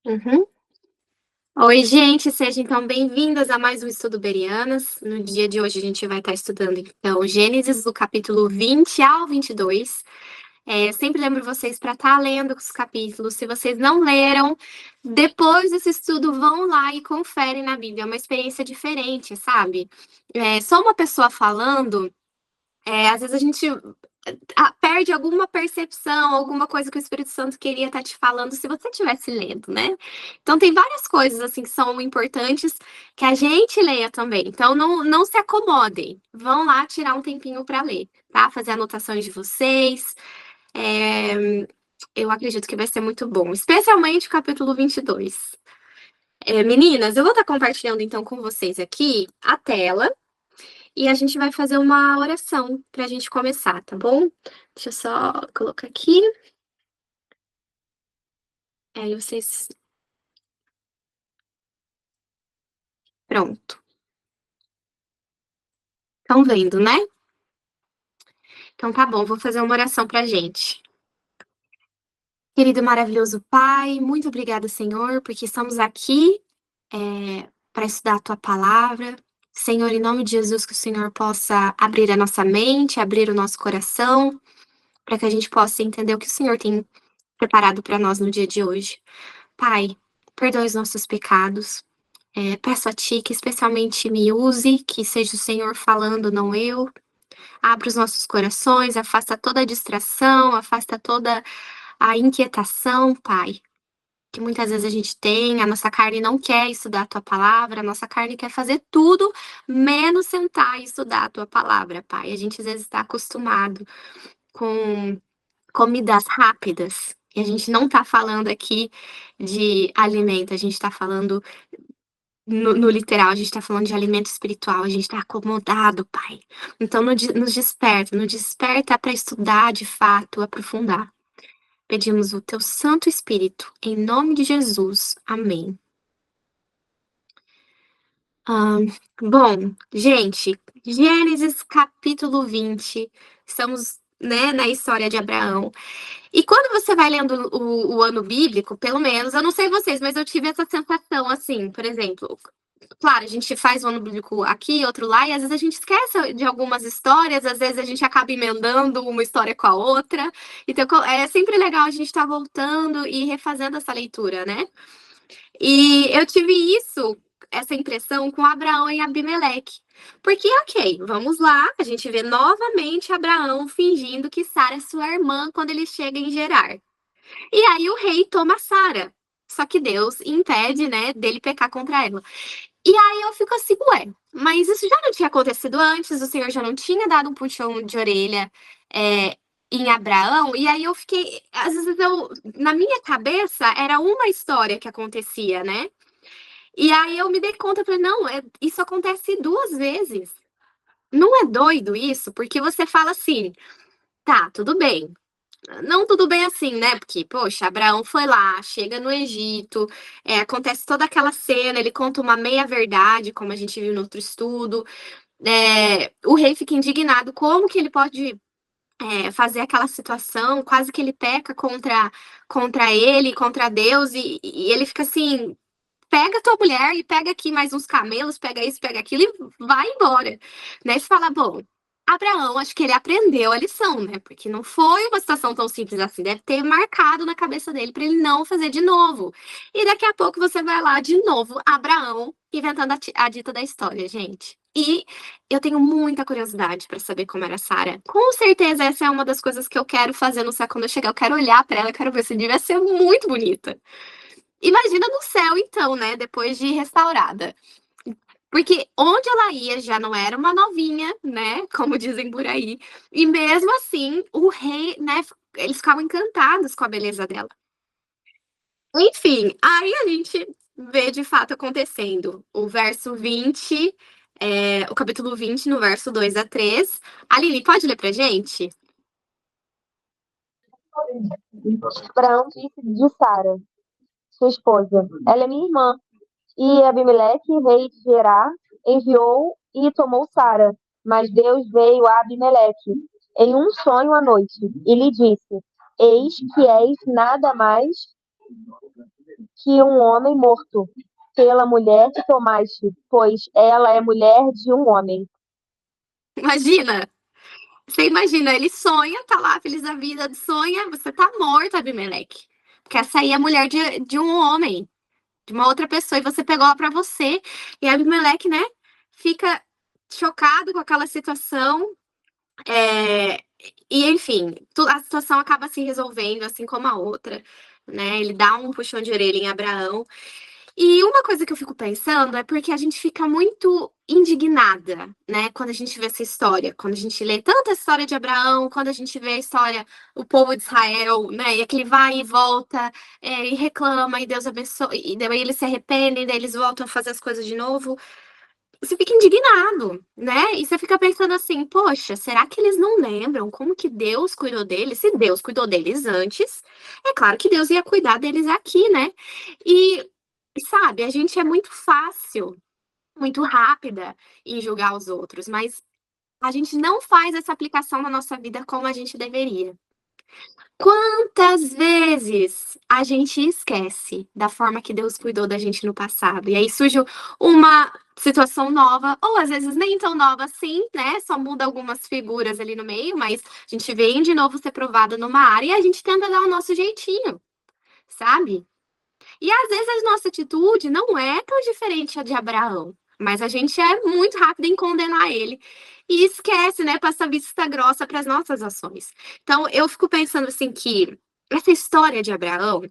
Uhum. Oi, gente, sejam então bem-vindas a mais um Estudo Berianas. No dia de hoje a gente vai estar estudando então Gênesis do capítulo 20 ao 22. Sempre lembro vocês para estar lendo os capítulos. Se vocês não leram, depois desse estudo vão lá e conferem na Bíblia. É uma experiência diferente, sabe? Só uma pessoa falando, às vezes a gente perde alguma percepção, alguma coisa que o Espírito Santo queria estar te falando se você tivesse lendo, né? Então tem várias coisas assim que são importantes que a gente leia também. Então não se acomodem. Vão lá tirar um tempinho para ler, tá? Fazer anotações de vocês. É, eu acredito que vai ser muito bom, especialmente o capítulo 22. Meninas, eu vou estar compartilhando então com vocês aqui a tela. E a gente vai fazer uma oração para a gente começar, tá bom? Deixa eu só colocar aqui. Aí vocês. Pronto. Estão vendo, né? Então tá bom, vou fazer uma oração pra gente. Querido e maravilhoso Pai, muito obrigada, Senhor, porque estamos aqui para estudar a tua palavra. Senhor, em nome de Jesus, que o Senhor possa abrir a nossa mente, abrir o nosso coração, para que a gente possa entender o que o Senhor tem preparado para nós no dia de hoje. Pai, perdoe os nossos pecados. Peço a Ti que especialmente me use, que seja o Senhor falando, não eu. Abra os nossos corações, afasta toda a distração, afasta toda a inquietação, Pai, que muitas vezes a gente tem. A nossa carne não quer estudar a Tua palavra, a nossa carne quer fazer tudo, menos sentar e estudar a Tua palavra, Pai. A gente às vezes está acostumado com comidas rápidas. E a gente não está falando aqui de alimento, a gente está falando no literal, a gente tá falando de alimento espiritual, a gente tá acomodado, Pai. Então, nos desperta para estudar de fato, aprofundar. Pedimos o teu Santo Espírito, em nome de Jesus. Amém. Ah, bom, gente, Gênesis capítulo 20. Estamos, né, na história de Abraão. E quando você vai lendo o ano bíblico, pelo menos, eu não sei vocês, mas eu tive essa sensação, assim, por exemplo, claro, a gente faz um ano bíblico aqui, outro lá, e às vezes a gente esquece de algumas histórias, às vezes a gente acaba emendando uma história com a outra. Então, é sempre legal a gente estar voltando e refazendo essa leitura, né? E eu tive essa impressão com Abraão e Abimeleque. Porque, ok, vamos lá, a gente vê novamente Abraão fingindo que Sara é sua irmã quando ele chega em Gerar. E aí o rei toma Sara. Só que Deus impede, né, dele pecar contra ela. E aí eu fico assim, ué, mas isso já não tinha acontecido antes, o Senhor já não tinha dado um puxão de orelha em Abraão, e aí eu fiquei, às vezes na minha cabeça era uma história que acontecia, né? E aí eu me dei conta, falei, não, isso acontece duas vezes. Não é doido isso? Porque você fala assim, tá, tudo bem, não tudo bem assim, né? Porque, poxa, Abraão foi lá, chega no Egito, acontece toda aquela cena, ele conta uma meia-verdade, como a gente viu no outro estudo. O rei fica indignado, como que ele pode fazer aquela situação, quase que ele peca contra ele, contra Deus, e ele fica assim. Pega tua mulher e pega aqui mais uns camelos, pega isso, pega aquilo e vai embora. Né? Você fala, bom, Abraão, acho que ele aprendeu a lição, né? Porque não foi uma situação tão simples assim. Deve ter marcado na cabeça dele para ele não fazer de novo. E daqui a pouco você vai lá de novo, Abraão, inventando a dita da história, gente. E eu tenho muita curiosidade para saber como era Sara. Com certeza essa é uma das coisas que eu quero fazer no céu quando eu chegar. Eu quero olhar para ela, eu quero ver se devia ser muito bonita. Imagina no céu, então, né? Depois de restaurada. Porque onde ela ia já não era uma novinha, né? Como dizem por aí. E mesmo assim, o rei, né? Eles ficavam encantados com a beleza dela. Enfim, aí a gente vê de fato acontecendo o verso 20, o capítulo 20, no verso 2 a 3. Aline, pode ler pra gente? Abraão disse de Sara, sua esposa: ela é minha irmã. E Abimeleque, rei de Gerar, enviou e tomou Sara. Mas Deus veio a Abimeleque em um sonho à noite e lhe disse: eis que és nada mais que um homem morto pela mulher que tomaste, pois ela é mulher de um homem. Imagina, você imagina, ele sonha, tá lá, feliz da vida, sonha, você tá morto, Abimeleque. Porque essa aí é a mulher de um homem, de uma outra pessoa, e você pegou ela pra você. E Abimeleque, né, fica chocado com aquela situação. É, e, enfim, a situação acaba se resolvendo, assim como a outra, né? Ele dá um puxão de orelha em Abraão. E uma coisa que eu fico pensando é porque a gente fica muito indignada, né? Quando a gente vê essa história, quando a gente lê tanta história de Abraão, quando a gente vê a história, o povo de Israel, né? E aquele vai e volta, e reclama, e Deus abençoa, e daí eles se arrependem, daí eles voltam a fazer as coisas de novo. Você fica indignado, né? E você fica pensando assim, poxa, será que eles não lembram como que Deus cuidou deles? Se Deus cuidou deles antes, é claro que Deus ia cuidar deles aqui, né? E, sabe, a gente é muito fácil, muito rápida em julgar os outros, mas a gente não faz essa aplicação na nossa vida como a gente deveria. Quantas vezes a gente esquece da forma que Deus cuidou da gente no passado? E aí surge uma situação nova, ou às vezes nem tão nova assim, né? Só muda algumas figuras ali no meio, mas a gente vem de novo ser provada numa área e a gente tenta dar o nosso jeitinho, sabe? E às vezes a nossa atitude não é tão diferente a de Abraão, mas a gente é muito rápido em condenar ele e esquece, né, passa vista grossa para as nossas ações. Então eu fico pensando assim que essa história de Abraão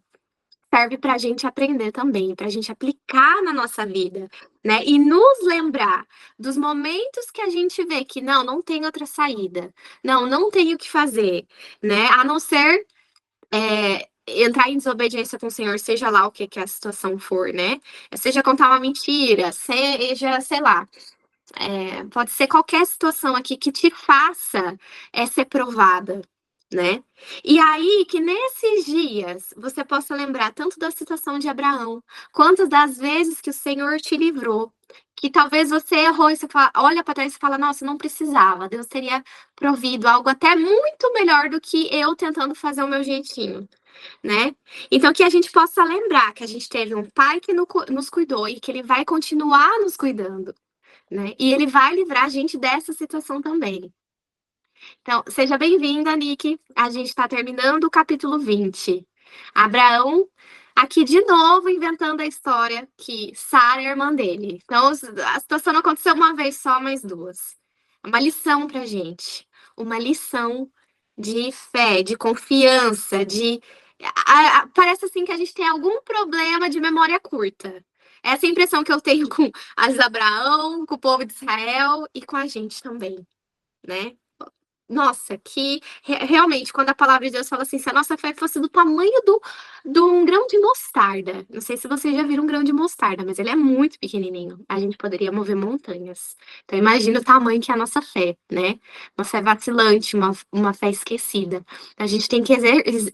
serve para a gente aprender também, para a gente aplicar na nossa vida, né? E nos lembrar dos momentos que a gente vê que não tem outra saída, não tem o que fazer, né? A não ser entrar em desobediência com o Senhor, seja lá o que, que a situação for, né? Seja contar uma mentira, seja, sei lá, pode ser qualquer situação aqui que te faça ser provada, né? E aí que nesses dias você possa lembrar tanto da situação de Abraão, quanto das vezes que o Senhor te livrou. Que talvez você errou e você fala, olha para trás e fala, nossa, não precisava, Deus teria provido algo até muito melhor do que eu tentando fazer o meu jeitinho, né? Então, que a gente possa lembrar que a gente teve um pai que nos cuidou e que ele vai continuar nos cuidando, né? E ele vai livrar a gente dessa situação também. Então, seja bem-vinda, Nick. A gente está terminando o capítulo 20. Abraão, aqui de novo, inventando a história que Sara é irmã dele. Então, a situação não aconteceu uma vez só, mas duas. Uma lição pra gente. Uma lição de fé, de confiança, de. Parece assim que a gente tem algum problema de memória curta. Essa é a impressão que eu tenho com as Abraão, com o povo de Israel e com a gente também, né? Nossa, que realmente, quando a palavra de Deus fala assim, se a nossa fé fosse do tamanho de um grão de mostarda, não sei se vocês já viram um grão de mostarda, mas ele é muito pequenininho, a gente poderia mover montanhas. Então, imagina o tamanho que é a nossa fé, né? Uma fé vacilante, uma fé esquecida. A gente tem que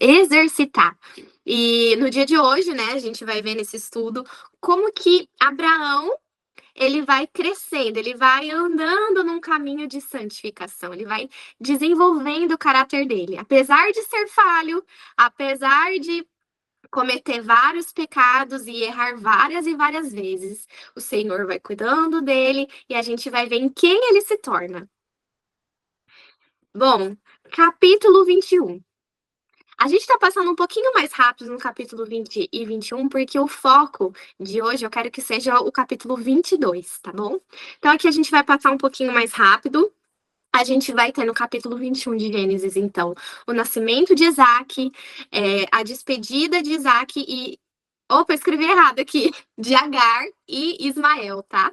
exercitar. E no dia de hoje, né, a gente vai ver nesse estudo como que Abraão ele vai crescendo, ele vai andando num caminho de santificação, ele vai desenvolvendo o caráter dele. Apesar de ser falho, apesar de cometer vários pecados e errar várias e várias vezes, o Senhor vai cuidando dele e a gente vai ver em quem ele se torna. Bom, capítulo 21. A gente está passando um pouquinho mais rápido no capítulo 20 e 21, porque o foco de hoje eu quero que seja o capítulo 22, tá bom? Então aqui a gente vai passar um pouquinho mais rápido. A gente vai ter no capítulo 21 de Gênesis, então, o nascimento de Isaac, a despedida de Isaac e. Opa, eu escrevi errado aqui. De Agar e Ismael, tá?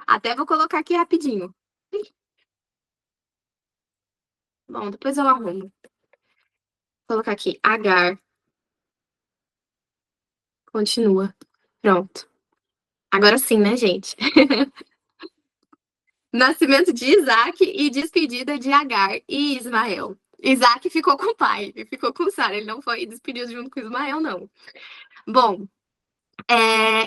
Até vou colocar aqui rapidinho. Bom, depois eu arrumo. Vou colocar aqui. Agar. Continua. Pronto. Agora sim, né, gente? Nascimento de Isaac e despedida de Agar e Ismael. Isaac ficou com o pai, ele ficou com Sara, ele não foi despedido junto com Ismael, não. Bom,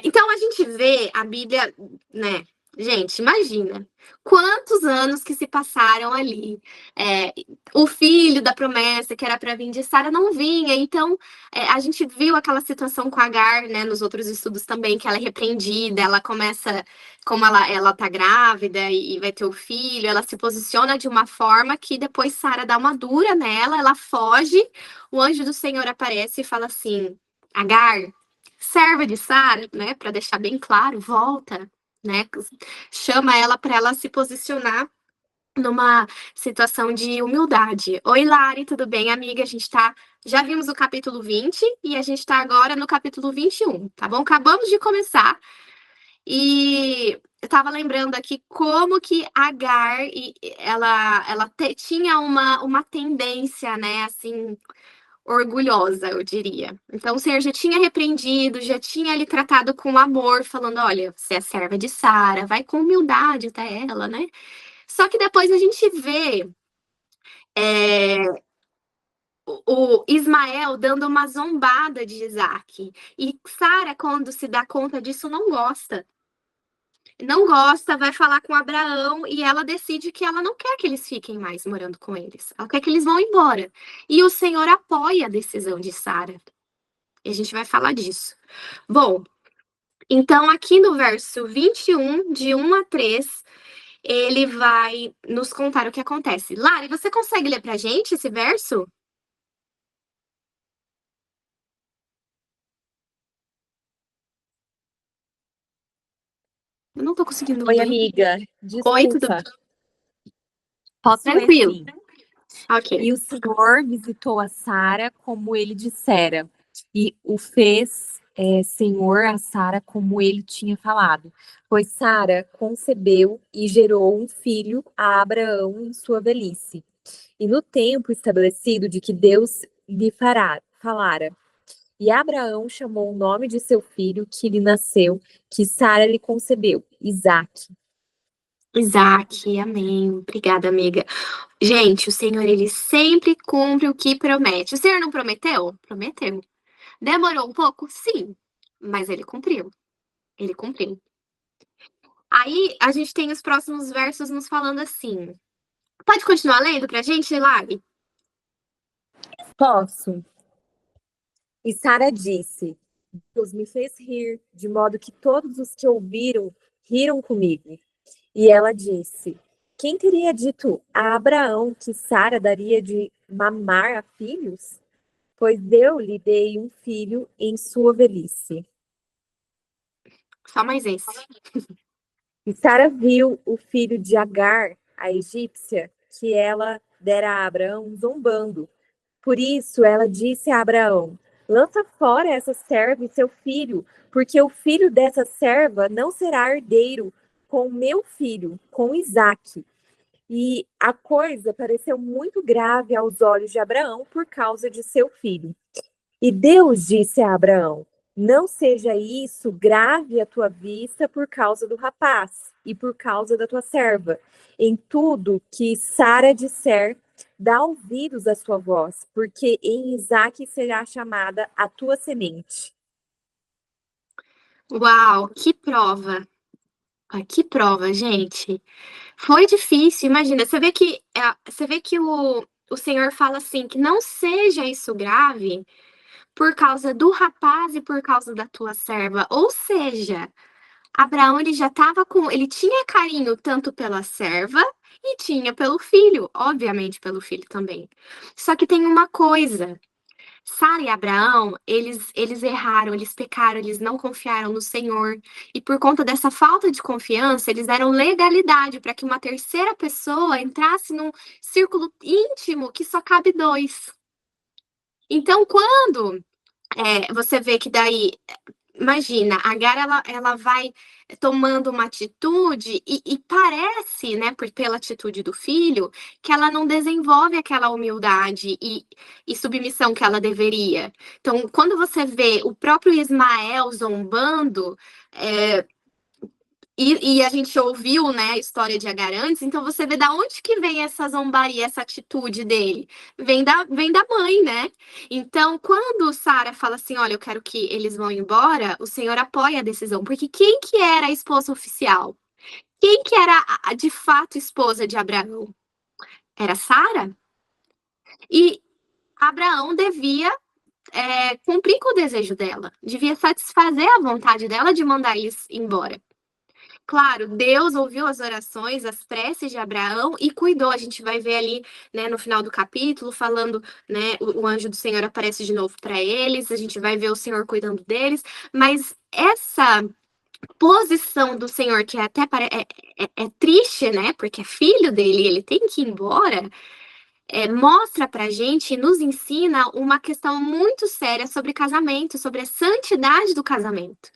então a gente vê a Bíblia, né? Gente, imagina quantos anos que se passaram ali. É, o filho da promessa, que era para vir de Sara, não vinha. Então, a gente viu aquela situação com Agar, né, nos outros estudos também, que ela é repreendida, ela começa, como ela tá grávida e vai ter o filho, ela se posiciona de uma forma que depois Sara dá uma dura nela, ela foge, o anjo do Senhor aparece e fala assim: Agar, serva de Sara, né, para deixar bem claro, volta, né? Chama ela para ela se posicionar numa situação de humildade. Oi, Lari, tudo bem, amiga? A gente tá. Já vimos o capítulo 20 e a gente tá agora no capítulo 21, tá bom? Acabamos de começar e eu tava lembrando aqui como que Agar tinha uma tendência, né, assim, orgulhosa, eu diria. Então, o Senhor já tinha repreendido, já tinha lhe tratado com amor, falando: olha, você é serva de Sara, vai com humildade até ela, né? Só que depois a gente vê é, o Ismael dando uma zombada de Isaac. E Sara, quando se dá conta disso, não gosta. Não gosta, vai falar com Abraão e ela decide que ela não quer que eles fiquem mais morando com eles. Ela quer que eles vão embora. E o Senhor apoia a decisão de Sara. E a gente vai falar disso. Bom, então aqui no verso 21, de 1 a 3, ele vai nos contar o que acontece. Lari, você consegue ler pra gente esse verso? Eu não tô conseguindo Oi, ler. amiga. Oi, tudo Desculpa. Posso ler tranquilo? sim. Ok. E o Senhor visitou a Sara como ele dissera, e o fez Senhor a Sara como ele tinha falado. Pois Sara concebeu e gerou um filho a Abraão em sua velhice, e no tempo estabelecido de que Deus lhe falara. E Abraão chamou o nome de seu filho que lhe nasceu, que Sara lhe concebeu, Isaque. Isaac, amém. Obrigada, amiga. Gente, o Senhor, ele sempre cumpre o que promete. O Senhor não prometeu? Prometeu. Demorou um pouco? Sim. Mas ele cumpriu. Ele cumpriu. Aí a gente tem os próximos versos nos falando assim. Pode continuar lendo pra gente, Lari? Posso? E Sara disse: Deus me fez rir, de modo que todos os que ouviram riram comigo. E ela disse: Quem teria dito a Abraão que Sara daria de mamar a filhos? Pois eu lhe dei um filho em sua velhice. Só mais esse. E Sara viu o filho de Agar, a egípcia, que ela dera a Abraão, zombando. Por isso ela disse a Abraão: Lança fora essa serva e seu filho, porque o filho dessa serva não será herdeiro com meu filho, com Isaque. E a coisa pareceu muito grave aos olhos de Abraão por causa de seu filho. E Deus disse a Abraão: Não seja isso grave à tua vista por causa do rapaz e por causa da tua serva. Em tudo que Sara disser, dá ouvidos à sua voz, porque em Isaque será chamada a tua semente. Uau, que prova. Ah, que prova, gente. Foi difícil, imagina. Você vê que o Senhor fala assim, que não seja isso grave por causa do rapaz e por causa da tua serva. Ou seja, Abraão ele já estava ele tinha carinho tanto pela serva e tinha pelo filho, obviamente pelo filho também. Só que tem uma coisa, Sara e Abraão, eles erraram, eles pecaram, eles não confiaram no Senhor. E por conta dessa falta de confiança, eles deram legalidade para que uma terceira pessoa entrasse num círculo íntimo que só cabe dois. Então, quando você vê que daí imagina, a Gara ela vai tomando uma atitude e parece, né, pela atitude do filho, que ela não desenvolve aquela humildade e submissão que ela deveria. Então, quando você vê o próprio Ismael zombando, é, e a gente ouviu, né, a história de Agar antes, então você vê da onde que vem essa zombaria, essa atitude dele. Vem da mãe, né? Então, quando Sara fala assim, olha, eu quero que eles vão embora, o Senhor apoia a decisão, porque quem que era a esposa oficial? quem que era de fato esposa de Abraão? Era Sara. E Abraão devia cumprir com o desejo dela, devia satisfazer a vontade dela de mandar eles embora. Claro, Deus ouviu as orações, as preces de Abraão e cuidou. A gente vai ver ali, né, no final do capítulo, falando, né, o anjo do Senhor aparece de novo para eles, a gente vai ver o Senhor cuidando deles, mas essa posição do Senhor, que até é triste, né, porque é filho dele, ele tem que ir embora, mostra pra gente e nos ensina uma questão muito séria sobre casamento, sobre a santidade do casamento.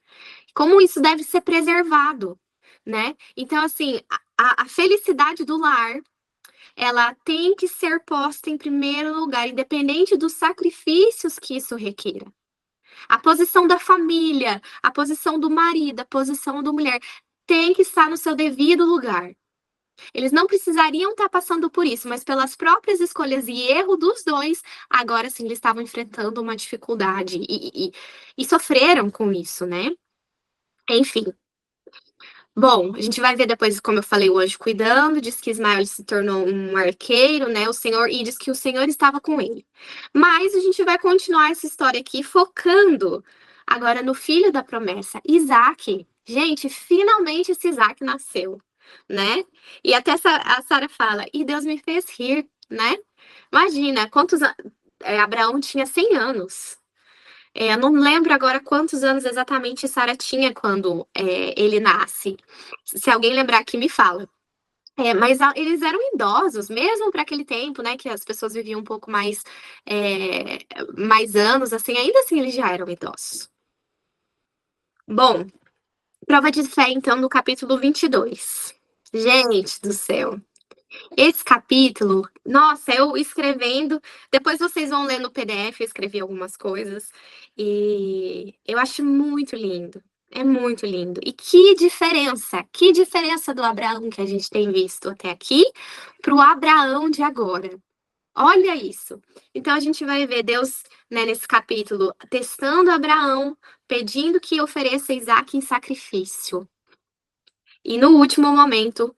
Como isso deve ser preservado, né? Então, assim, a felicidade do lar, ela tem que ser posta em primeiro lugar, independente dos sacrifícios que isso requer. A posição da família, a posição do marido, a posição da mulher, tem que estar no seu devido lugar. Eles não precisariam estar passando por isso, mas pelas próprias escolhas e erro dos dois, agora sim eles estavam enfrentando uma dificuldade e sofreram com isso, né? Enfim. Bom, a gente vai ver depois, como eu falei, o anjo cuidando, diz que Ismael se tornou um arqueiro, né? O Senhor, e diz que o Senhor estava com ele. Mas a gente vai continuar essa história aqui, focando agora no filho da promessa, Isaac. Gente, finalmente esse Isaac nasceu, né? E até a Sara fala, e Deus me fez rir, né? Imagina, Abraão tinha 100 anos. Eu não lembro agora quantos anos exatamente Sara tinha quando ele nasce. Se alguém lembrar aqui, me fala. Mas eles eram idosos, mesmo para aquele tempo, né? Que as pessoas viviam um pouco mais anos, assim, ainda assim eles já eram idosos. Bom, prova de fé, então, no capítulo 22. Gente do céu. Esse capítulo, nossa, eu escrevendo, depois vocês vão ler no PDF, eu escrevi algumas coisas, e eu acho muito lindo, é muito lindo. E que diferença do Abraão que a gente tem visto até aqui para o Abraão de agora. Olha isso. Então a gente vai ver Deus, né, nesse capítulo, testando Abraão, pedindo que ofereça Isaac em sacrifício. E no último momento,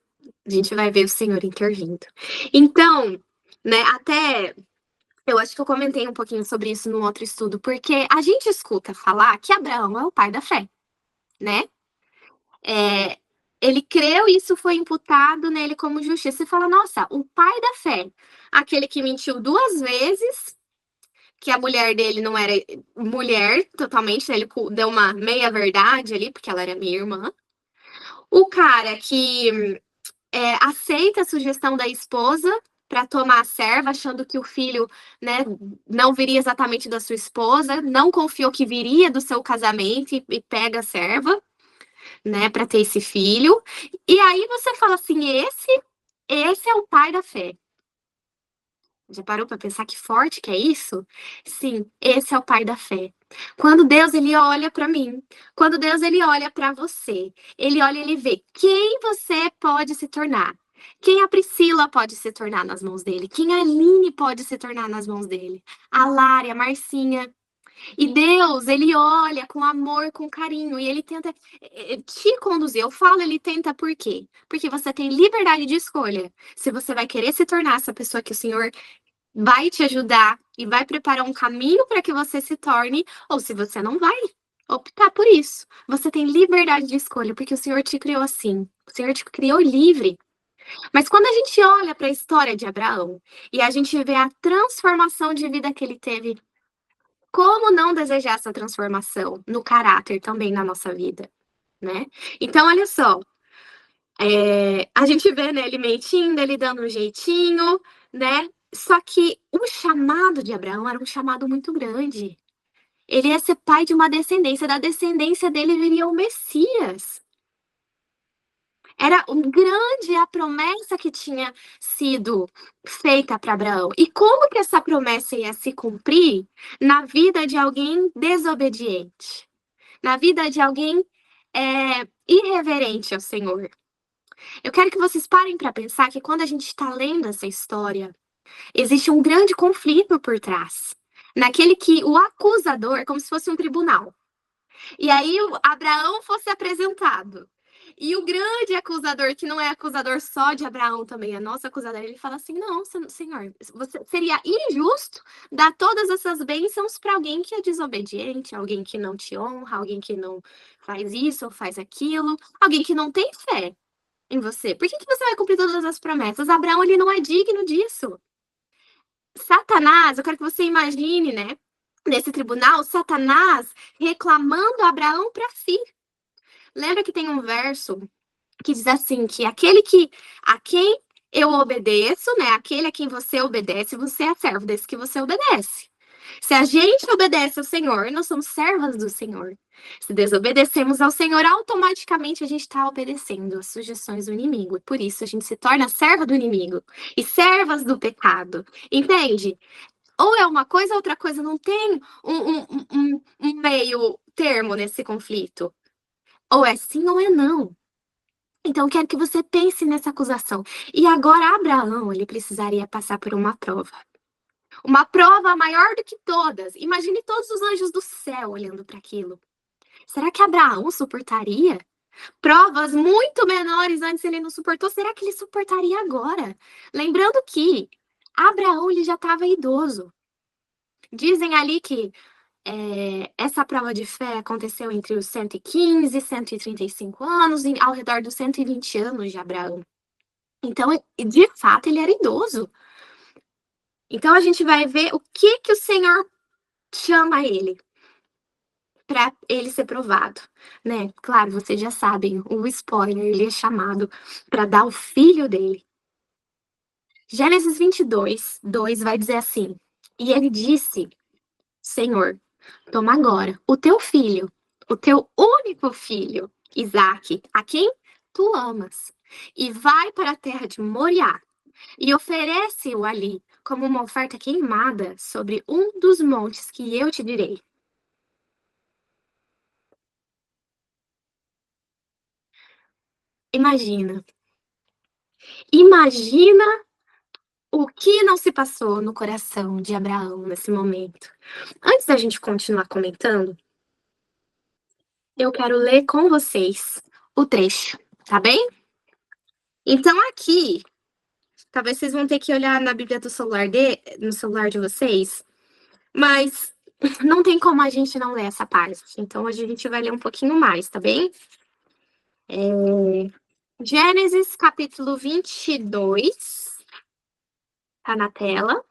a gente vai ver o Senhor intervindo. Então, né, até eu acho que eu comentei um pouquinho sobre isso no outro estudo, porque a gente escuta falar que Abraão é o pai da fé, né? Ele creu e isso foi imputado nele como justiça. E fala, nossa, o pai da fé, aquele que mentiu 2 vezes, que a mulher dele não era mulher totalmente, né? Ele deu uma meia-verdade ali, porque ela era minha irmã. O cara que aceita a sugestão da esposa para tomar a serva, achando que o filho, né, não viria exatamente da sua esposa, não confiou que viria do seu casamento e pega a serva, né, para ter esse filho. E aí você fala assim, esse é o pai da fé. Já parou para pensar que forte que é isso? Sim, esse é o pai da fé. Quando Deus ele olha para mim, quando Deus ele olha para você, ele olha e ele vê quem você pode se tornar. Quem a Priscila pode se tornar nas mãos dele, quem a Aline pode se tornar nas mãos dele, a Lara, a Marcinha. E Deus, ele olha com amor, com carinho, e ele tenta te conduzir. Eu falo, ele tenta por quê? Porque você tem liberdade de escolha. Se você vai querer se tornar essa pessoa que o Senhor vai te ajudar e vai preparar um caminho para que você se torne, ou se você não vai optar por isso. Você tem liberdade de escolha, porque o Senhor te criou assim. O Senhor te criou livre. Mas quando a gente olha para a história de Abraão e a gente vê a transformação de vida que ele teve, como não desejar essa transformação no caráter também na nossa vida, né? Então, olha só, a gente vê, né, ele mentindo, ele dando um jeitinho, né? Só que o chamado de Abraão era um chamado muito grande. Ele ia ser pai de uma descendência, da descendência dele viria o Messias. Era grande a promessa que tinha sido feita para Abraão. E como que essa promessa ia se cumprir na vida de alguém desobediente? Na vida de alguém irreverente ao Senhor? Eu quero que vocês parem para pensar que quando a gente está lendo essa história, existe um grande conflito por trás. Naquele que o acusador, como se fosse um tribunal. E aí o Abraão fosse apresentado. E o grande acusador, que não é acusador só de Abraão também, é nosso acusador, ele fala assim: não, Senhor, seria injusto dar todas essas bênçãos para alguém que é desobediente, alguém que não te honra, alguém que não faz isso ou faz aquilo, alguém que não tem fé em você. Por que você vai cumprir todas as promessas? Abraão, ele não é digno disso. Satanás, eu quero que você imagine, né? Nesse tribunal, Satanás reclamando Abraão para si. Lembra que tem um verso que diz assim, que aquele a quem eu obedeço, né? Aquele a quem você obedece, você é servo desse que você obedece. Se a gente obedece ao Senhor, nós somos servas do Senhor. Se desobedecemos ao Senhor, automaticamente a gente está obedecendo às sugestões do inimigo. E por isso a gente se torna serva do inimigo e servas do pecado. Entende? Ou é uma coisa, outra coisa. Não tem um meio termo nesse conflito. Ou é sim ou é não. Então, eu quero que você pense nessa acusação. E agora, Abraão, ele precisaria passar por uma prova. Uma prova maior do que todas. Imagine todos os anjos do céu olhando para aquilo. Será que Abraão suportaria? Provas muito menores antes ele não suportou. Será que ele suportaria agora? Lembrando que Abraão ele já estava idoso. Dizem ali que essa prova de fé aconteceu entre os 115 e 135 anos, ao redor dos 120 anos de Abraão. Então, de fato, ele era idoso. Então, a gente vai ver o que o Senhor chama ele para ele ser provado, né? Claro, vocês já sabem, o spoiler, ele é chamado para dar o filho dele. Gênesis 22, 2 vai dizer assim: e ele disse, Senhor, toma agora o teu filho, o teu único filho, Isaque, a quem tu amas, e vai para a terra de Moriá e oferece-o ali como uma oferta queimada sobre um dos montes que eu te direi. Imagina. Imagina o que não se passou no coração de Abraão nesse momento. Antes da gente continuar comentando, eu quero ler com vocês o trecho, tá bem? Então aqui, talvez vocês vão ter que olhar na Bíblia do celular no celular de vocês, mas não tem como a gente não ler essa parte. Então hoje a gente vai ler um pouquinho mais, tá bem? Gênesis capítulo 22, tá na tela.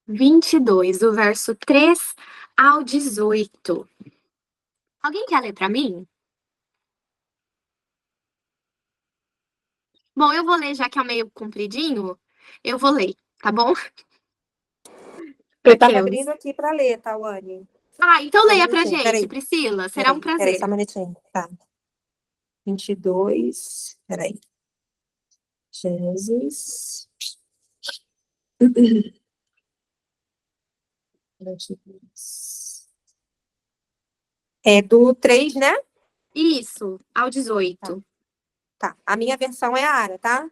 22, do verso 3 ao 18. Alguém quer ler para mim? Bom, eu vou ler, já que é meio compridinho, eu vou ler, tá bom? Eu tava abrindo aqui para ler, tá, Wani? Então Só um leia pra minutinho, gente, peraí. Priscila, será um prazer. Peraí, só um minutinho, tá. 22, peraí. Gênesis. É do 3, né? Isso, ao 18. Tá. A minha versão é a Ara, tá?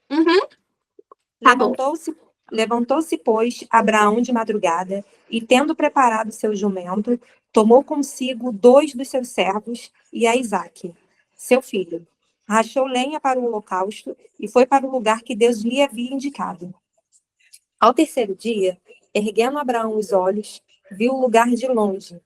Uhum, tá bom. Levantou-se, pois, Abraão de madrugada, e tendo preparado seu jumento, tomou consigo 2 dos seus servos e a Isaque, seu filho. Rachou lenha para o holocausto e foi para o lugar que Deus lhe havia indicado. Ao terceiro dia, erguendo Abraão os olhos, viu o lugar de longe.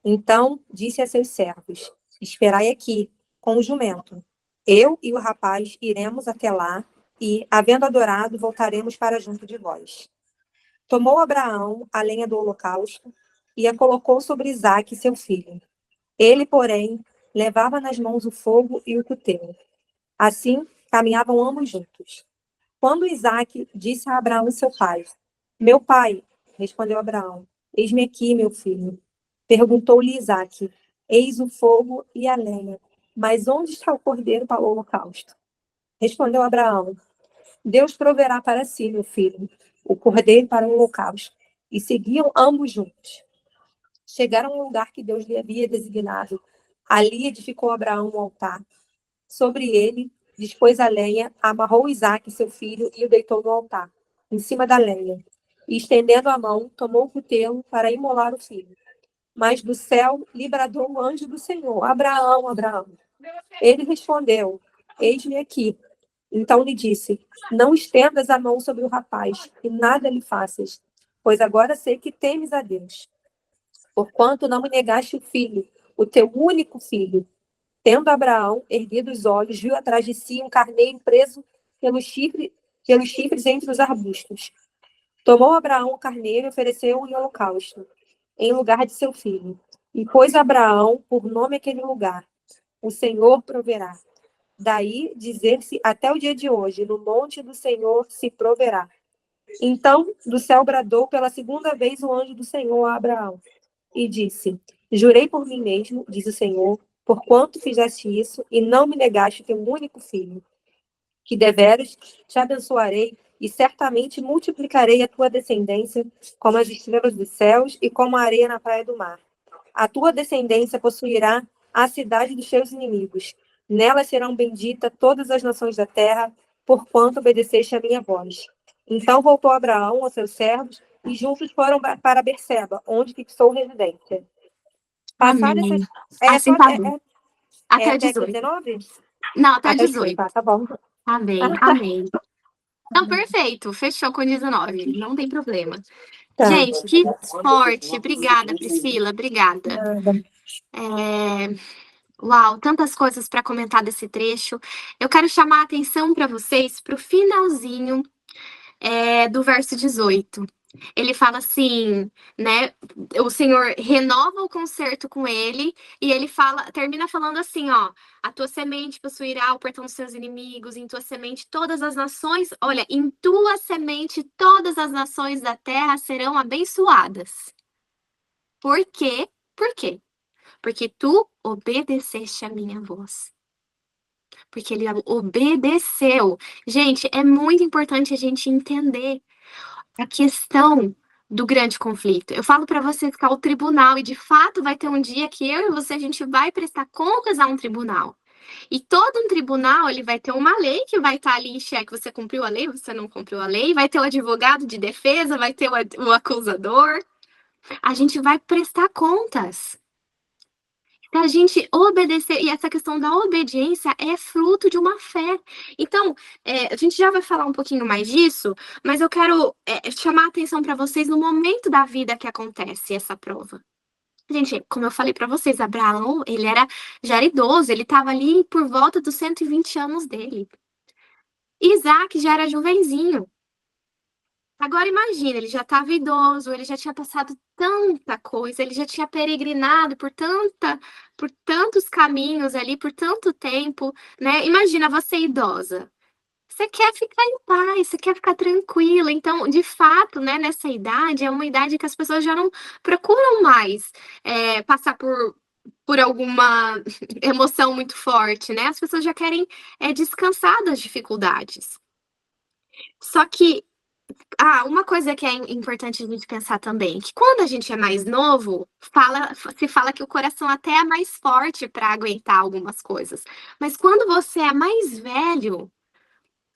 Então disse a seus servos: esperai aqui, com o jumento. Eu e o rapaz iremos até lá e, havendo adorado, voltaremos para junto de vós. Tomou Abraão a lenha do holocausto e a colocou sobre Isaque, seu filho. Ele, porém, levava nas mãos o fogo e o cutelo. Assim, caminhavam ambos juntos. Quando Isaque disse a Abraão, seu pai: meu pai, respondeu Abraão, eis-me aqui, meu filho. Perguntou-lhe Isaque: eis o fogo e a lenha, mas onde está o cordeiro para o holocausto? Respondeu Abraão: Deus proverá para si, meu filho, o cordeiro para o holocausto. E seguiam ambos juntos. Chegaram ao lugar que Deus lhe havia designado. Ali edificou Abraão um altar. Sobre ele, dispôs a lenha, amarrou Isaque, seu filho, e o deitou no altar, em cima da lenha. E, estendendo a mão, tomou o cutelo para imolar o filho. Mas do céu lhe bradou o anjo do Senhor: Abraão, Abraão. Ele respondeu: Eis-me aqui. Então lhe disse: Não estendas a mão sobre o rapaz, e nada lhe faças, pois agora sei que temes a Deus, porquanto não me negaste o filho, o teu único filho. Tendo Abraão erguido os olhos, viu atrás de si um carneiro preso pelos chifres entre os arbustos. Tomou Abraão o carneiro e ofereceu-o em holocausto, em lugar de seu filho. E pôs Abraão por nome aquele lugar: O Senhor proverá. Daí dizer-se até o dia de hoje: No monte do Senhor se proverá. Então do céu bradou pela segunda vez o anjo do Senhor a Abraão e disse: Jurei por mim mesmo, diz o Senhor, porquanto fizeste isso e não me negaste teu único filho, que deveras te abençoarei e certamente multiplicarei a tua descendência como as estrelas dos céus e como a areia na praia do mar. A tua descendência possuirá a cidade dos teus inimigos. Nela serão benditas todas as nações da terra, porquanto obedeceste a minha voz. Então voltou Abraão aos seus servos e juntos foram para Berseba, onde fixou residência. Passada Amém. essas... Assim tá bom. Até o até 18. 19? Não, até o Até 18. tá bom. Amém, amém. Então, perfeito. Fechou com 19. Não tem problema. Tá. Gente, que forte. Obrigada, Priscila. Obrigada. Nada. Uau, tantas coisas para comentar desse trecho. Eu quero chamar a atenção para vocês para o finalzinho do verso 18. Ele fala assim, né? O Senhor renova o concerto com ele e ele termina falando assim, ó: a tua semente possuirá o portão dos seus inimigos, em tua semente todas as nações, olha, em tua semente todas as nações da terra serão abençoadas. Por quê? Por quê? Porque tu obedeceste a minha voz. Porque ele obedeceu. Gente, é muito importante a gente entender a questão do grande conflito. Eu falo para você ficar o tribunal, e de fato vai ter um dia que eu e você, a gente vai prestar contas a um tribunal. E todo um tribunal, ele vai ter uma lei que vai estar ali em xeque. Você cumpriu a lei, você não cumpriu a lei. Vai ter o advogado de defesa, vai ter o acusador. A gente vai prestar contas. A gente obedecer, e essa questão da obediência é fruto de uma fé. Então, a gente já vai falar um pouquinho mais disso, mas eu quero chamar a atenção para vocês no momento da vida que acontece essa prova. Gente, como eu falei para vocês, Abraão, já era idoso, ele estava ali por volta dos 120 anos dele. Isaac já era jovenzinho. Agora imagina, ele já estava idoso, ele já tinha passado tanta coisa, ele já tinha peregrinado por tantos caminhos ali, por tanto tempo, né? Imagina você idosa. Você quer ficar em paz, você quer ficar tranquila. Então, de fato, né, nessa idade, é uma idade que as pessoas já não procuram mais passar por alguma emoção muito forte, né? As pessoas já querem descansar das dificuldades. Só que uma coisa que é importante a gente pensar também, que quando a gente é mais novo, se fala que o coração até é mais forte para aguentar algumas coisas. Mas quando você é mais velho,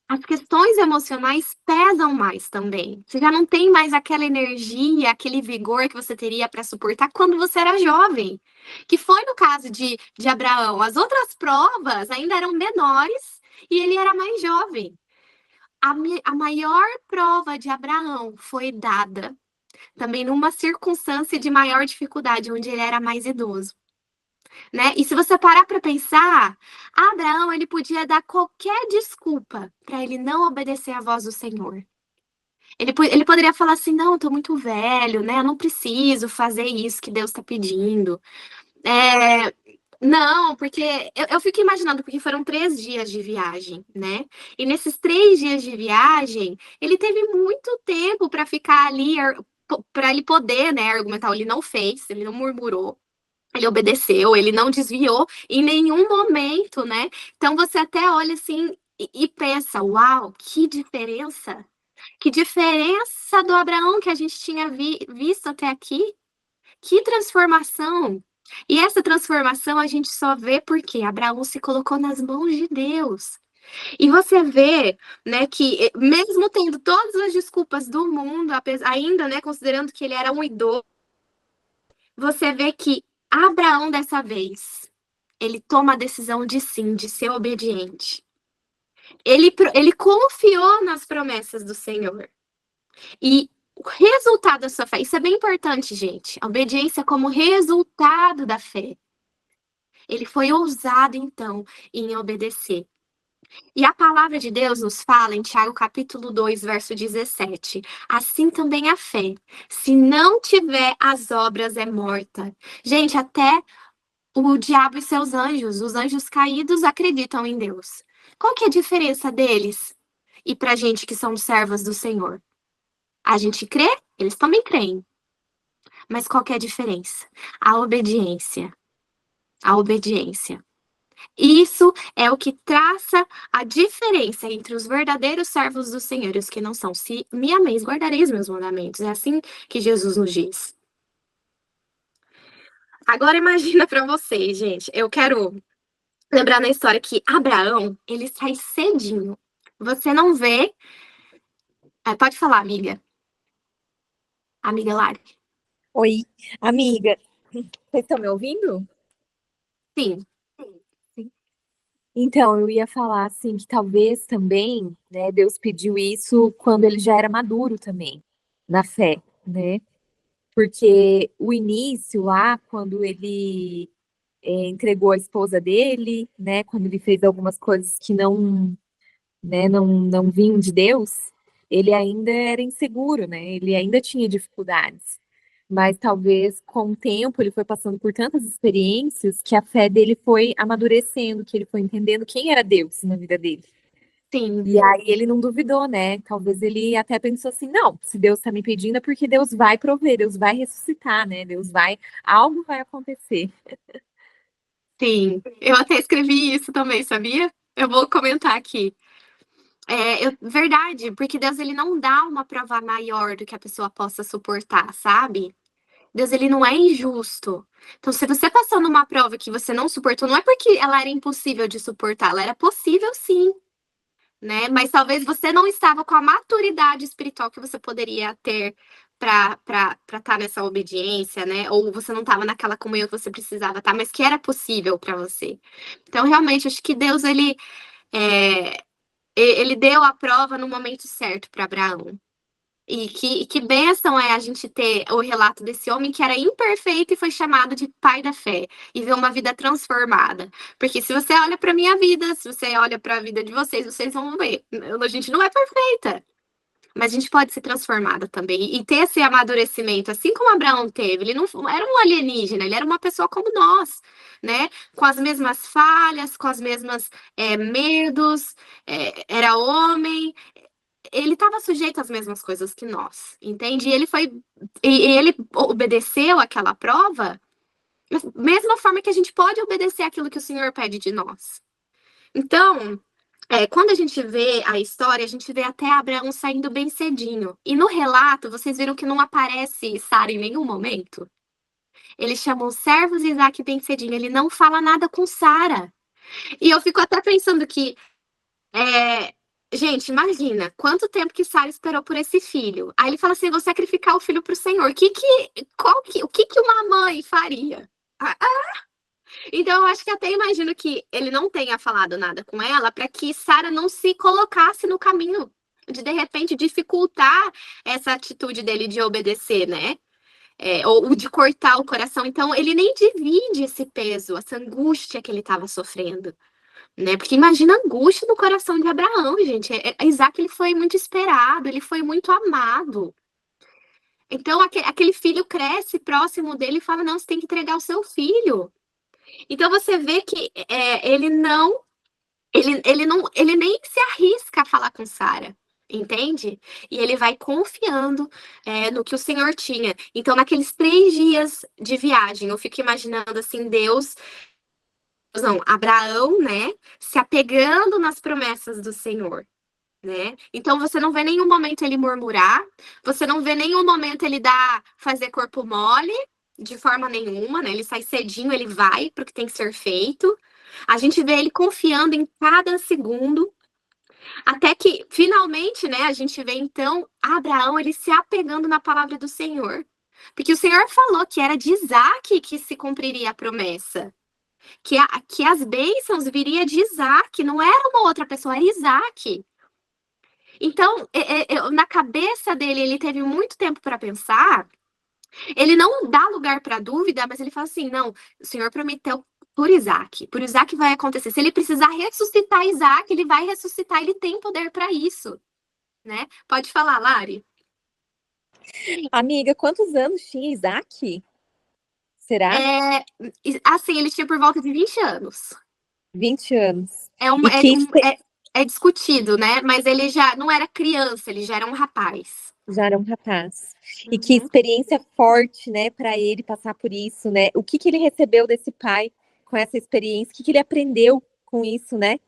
as questões emocionais pesam mais também. Você já não tem mais aquela energia, aquele vigor que você teria para suportar quando você era jovem. Que foi no caso de Abraão. As outras provas ainda eram menores e ele era mais jovem. A maior prova de Abraão foi dada também numa circunstância de maior dificuldade, onde ele era mais idoso, né? E se você parar para pensar, Abraão, ele podia dar qualquer desculpa para ele não obedecer à voz do Senhor. Ele poderia falar assim: não, estou muito velho, né? Eu não preciso fazer isso que Deus está pedindo. Não, porque eu fico imaginando, porque foram 3 dias de viagem, né? E nesses 3 dias de viagem, ele teve muito tempo para ficar ali, para ele poder, né, argumentar. Ele não fez, ele não murmurou, ele obedeceu, ele não desviou em nenhum momento, né? Então você até olha assim e pensa: uau, que diferença! Que diferença do Abraão que a gente tinha visto até aqui! Que transformação! E essa transformação a gente só vê porque Abraão se colocou nas mãos de Deus. E você vê, né, que mesmo tendo todas as desculpas do mundo, ainda, né, considerando que ele era um idoso, você vê que Abraão dessa vez, ele toma a decisão de sim, de ser obediente. Ele confiou nas promessas do Senhor. E o resultado da sua fé, isso é bem importante, gente. A obediência como resultado da fé. Ele foi ousado, então, em obedecer. E a palavra de Deus nos fala em Tiago capítulo 2, verso 17. Assim também a fé. Se não tiver as obras, é morta. Gente, até o diabo e seus anjos, os anjos caídos, acreditam em Deus. Qual que é a diferença deles e pra gente que somos servos do Senhor? A gente crê, eles também creem. Mas qual que é a diferença? A obediência. A obediência. Isso é o que traça a diferença entre os verdadeiros servos do Senhor e os que não são. Se me ameis, guardareis meus mandamentos. É assim que Jesus nos diz. Agora imagina para vocês, gente. Eu quero lembrar na história que Abraão, ele sai cedinho. Você não vê... pode falar, amiga. Amiga Lari. Oi, amiga. Vocês estão me ouvindo? Sim. Então, eu ia falar assim que talvez também, né, Deus pediu isso quando ele já era maduro também, na fé, né? Porque o início lá, quando ele entregou a esposa dele, né, quando ele fez algumas coisas que não, né, não vinham de Deus, ele ainda era inseguro, né? Ele ainda tinha dificuldades. Mas talvez com o tempo ele foi passando por tantas experiências que a fé dele foi amadurecendo, que ele foi entendendo quem era Deus na vida dele. Sim. E aí ele não duvidou, né? Talvez ele até pensou assim, não, se Deus está me pedindo é porque Deus vai prover, Deus vai ressuscitar, né? Algo vai acontecer. Sim. Eu até escrevi isso também, sabia? Eu vou comentar aqui. Verdade, porque Deus ele não dá uma prova maior do que a pessoa possa suportar, sabe? Deus ele não é injusto. Então, se você passou numa prova que você não suportou, não é porque ela era impossível de suportar, ela era possível sim, né? Mas talvez você não estava com a maturidade espiritual que você poderia ter para estar nessa obediência, né? Ou você não estava naquela comunhão que você precisava estar, mas que era possível para você. Então, realmente, acho que Deus é, ele deu a prova no momento certo para Abraão. E que bênção é a gente ter o relato desse homem que era imperfeito e foi chamado de pai da fé e ver uma vida transformada. Porque se você olha para minha vida, se você olha para a vida de vocês, vocês vão ver. A gente não é perfeita, mas a gente pode ser transformada também e ter esse amadurecimento, assim como Abraão teve. Ele não era um alienígena, ele era uma pessoa como nós, né? Com as mesmas falhas, com as mesmas medos, era homem, ele estava sujeito às mesmas coisas que nós, entende? E ele obedeceu aquela prova da mesma forma que a gente pode obedecer aquilo que o Senhor pede de nós. Então, quando a gente vê a história, a gente vê até Abraão saindo bem cedinho. E no relato, vocês viram que não aparece Sara em nenhum momento? Ele chamou os servos e Isaac bem cedinho. Ele não fala nada com Sara. E eu fico até pensando que é, gente, imagina quanto tempo que Sara esperou por esse filho. Aí ele fala assim: vou sacrificar o filho para o Senhor. O que que uma mãe faria? Então, eu acho que até imagino que ele não tenha falado nada com ela para que Sara não se colocasse no caminho de repente, dificultar essa atitude dele de obedecer, né? Ou de cortar o coração. Então, ele nem divide esse peso, essa angústia que ele estava sofrendo. Né? Porque imagina a angústia do coração de Abraão, gente. Isaac ele foi muito esperado, ele foi muito amado. Então aquele filho cresce próximo dele e fala: não, você tem que entregar o seu filho. Então você vê que ele nem se arrisca a falar com Sara. Entende? E ele vai confiando no que o Senhor tinha. Então, naqueles 3 dias de viagem, eu fico imaginando assim, Deus não, Abraão, né, se apegando nas promessas do Senhor, né? Então você não vê nenhum momento ele murmurar, você não vê nenhum momento ele fazer corpo mole, de forma nenhuma, né? Ele sai cedinho, ele vai para o que tem que ser feito. A gente vê ele confiando em cada segundo, até que finalmente, né, a gente vê então Abraão ele se apegando na palavra do Senhor. Porque o Senhor falou que era de Isaac que se cumpriria a promessa. que as bênçãos viriam de Isaac, não era uma outra pessoa, era Isaac. Então, na cabeça dele, ele teve muito tempo para pensar. Ele não dá lugar para dúvida, mas ele fala assim: não, o Senhor prometeu por Isaac vai acontecer. Se ele precisar ressuscitar Isaac, ele vai ressuscitar, ele tem poder para isso, né? Pode falar, Lari. Amiga, quantos anos tinha Isaac? Será? Assim, ele tinha por volta de 20 anos. 20 anos. É, E que é discutido, né? Mas ele já não era criança, ele já era um rapaz. já era um rapaz. E que experiência forte, né, para ele passar por isso, né? O que ele recebeu desse pai com essa experiência? O que ele aprendeu com isso, né?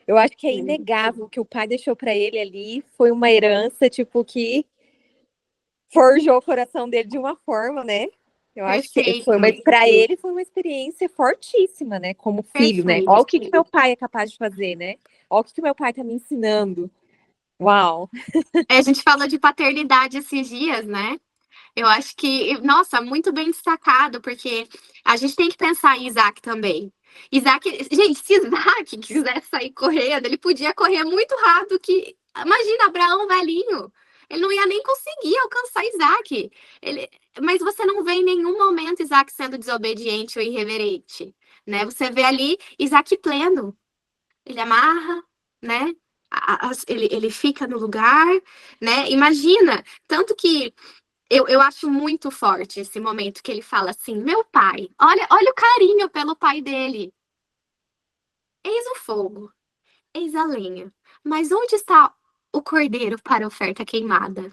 Eu acho que é inegável que o pai deixou para ele ali foi uma herança, tipo, que forjou o coração dele de uma forma, né? Eu acho que para ele foi uma experiência fortíssima, né? Como filho, né? Olha o que meu pai é capaz de fazer, né? Olha o que meu pai tá me ensinando. Uau! A gente falou de paternidade esses dias, né? Eu acho que, nossa, muito bem destacado, porque a gente tem que pensar em Isaac também. Isaac, gente, se Isaac quisesse sair correndo, ele podia correr muito rápido que. Imagina, Abraão velhinho. Ele não ia nem conseguir alcançar Isaac. Mas você não vê em nenhum momento Isaac sendo desobediente ou irreverente, né? Você vê ali Isaac pleno. Ele amarra, né? Ele fica no lugar, né? Imagina, tanto que eu acho muito forte esse momento que ele fala assim: meu pai, olha o carinho pelo pai dele. Eis o fogo, eis a lenha. Mas onde está o cordeiro para a oferta queimada?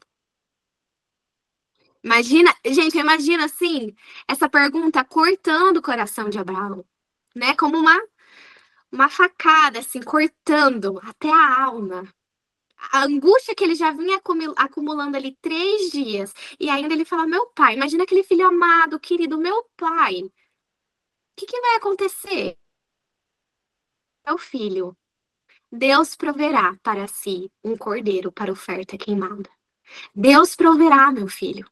Imagina, gente, imagina assim, essa pergunta cortando o coração de Abraão, né? Como uma facada, assim, cortando até a alma. A angústia que ele já vinha acumulando ali 3 dias. E ainda ele fala: meu pai, imagina aquele filho amado, querido, meu pai. O que vai acontecer? Meu filho, Deus proverá para si um cordeiro para oferta queimada. Deus proverá, meu filho.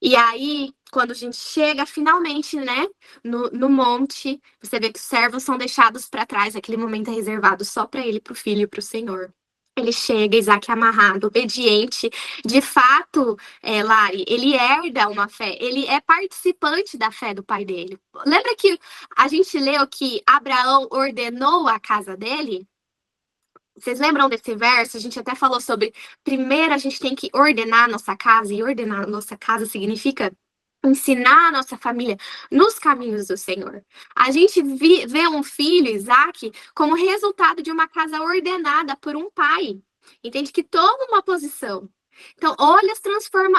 E aí, quando a gente chega finalmente, né, no monte, você vê que os servos são deixados para trás, aquele momento é reservado só para ele, para o filho e para o Senhor. Ele chega, Isaac é amarrado, obediente. De fato, Lari, ele herda uma fé, ele é participante da fé do pai dele. Lembra que a gente leu que Abraão ordenou a casa dele? Vocês lembram desse verso? A gente até falou sobre, primeiro a gente tem que ordenar a nossa casa, e ordenar a nossa casa significa ensinar a nossa família nos caminhos do Senhor. A gente vê um filho, Isaac, como resultado de uma casa ordenada por um pai. Entende? Que toma uma posição. Então, olha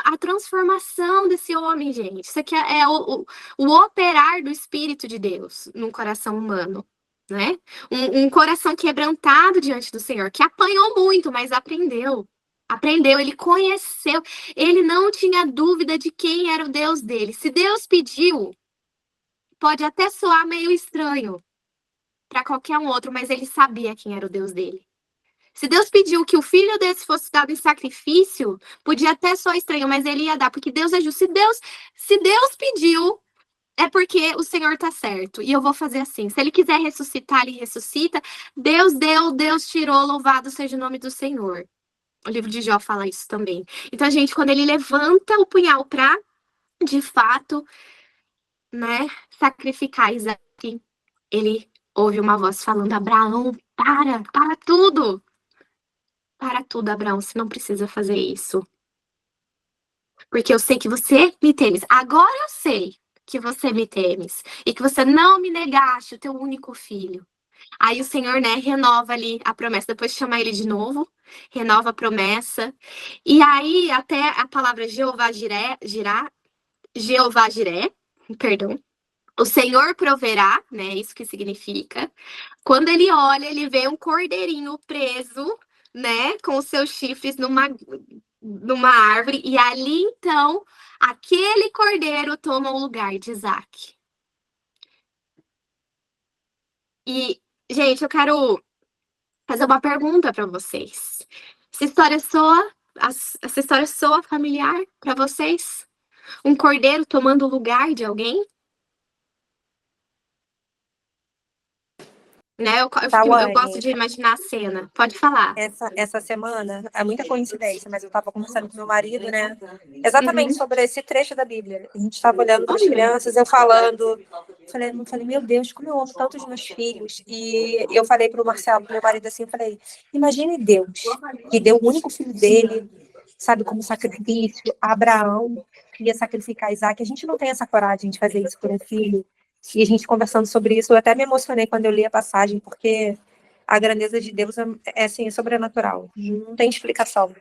a transformação desse homem, gente. Isso aqui é o operar do Espírito de Deus num coração humano, né? Um coração quebrantado diante do Senhor, que apanhou muito, mas aprendeu. Aprendeu, ele conheceu, ele não tinha dúvida de quem era o Deus dele. Se Deus pediu, pode até soar meio estranho para qualquer um outro, mas ele sabia quem era o Deus dele. Se Deus pediu que o filho desse fosse dado em sacrifício, podia até soar estranho, mas ele ia dar, porque Deus é justo. Se Deus pediu, é porque o Senhor tá certo. E eu vou fazer assim. Se ele quiser ressuscitar, ele ressuscita. Deus deu, Deus tirou, louvado seja o nome do Senhor. O livro de Jó fala isso também. Então, gente, quando ele levanta o punhal para, de fato, né, sacrificar Isaac, ele ouve uma voz falando: Abraão, para tudo. Para tudo, Abraão, você não precisa fazer isso. Porque eu sei que você me temes. Agora eu sei que você me temes. E que você não me negaste o teu único filho. Aí o Senhor, né, renova ali a promessa. Depois chama ele de novo, renova a promessa. E aí, até a palavra Jeová Jiré, perdão, o Senhor proverá, né, isso que significa. Quando ele olha, ele vê um cordeirinho preso, né, com os seus chifres numa árvore. E ali, então, aquele cordeiro toma o lugar de Isaac. E, gente, eu quero fazer uma pergunta para vocês. Essa história soa familiar para vocês? Um cordeiro tomando o lugar de alguém? né? Eu Tawane, gosto de imaginar a cena. Pode falar. essa semana, é muita coincidência, mas eu estava conversando com meu marido, né? Exatamente Uhum. sobre esse trecho da Bíblia. A gente estava olhando para as Olha. crianças, eu falando. Falei, meu Deus, como eu amo tanto os meus filhos. E eu falei para o Marcelo, pro meu marido, assim, eu falei, imagine Deus, que deu o único filho dele, sabe, como sacrifício. Abraão ia sacrificar Isaac. A gente não tem essa coragem de fazer isso por um filho. E a gente conversando sobre isso, eu até me emocionei quando eu li a passagem, porque a grandeza de Deus é assim, é sobrenatural. Não tem explicação.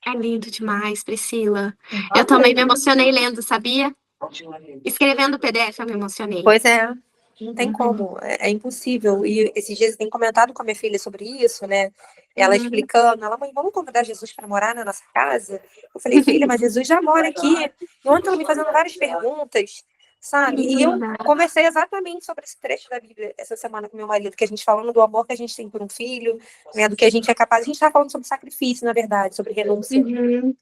É lindo demais, Priscila. Eu também me emocionei lendo, sabia? Escrevendo o PDF, eu me emocionei. Pois é, não tem Uhum. como, é impossível. E esses dias eu tenho comentado com a minha filha sobre isso, né? Ela Uhum. explicando, ela, mãe, vamos convidar Jesus para morar na nossa casa? Eu falei, filha, mas Jesus já mora aqui. E ontem ela me fazendo várias perguntas, sabe? E eu Linda. conversei exatamente sobre esse trecho da Bíblia essa semana com meu marido, que a gente falando do amor que a gente tem por um filho, né? Do que a gente é capaz. A gente está falando sobre sacrifício, na verdade, sobre renúncia. Uhum.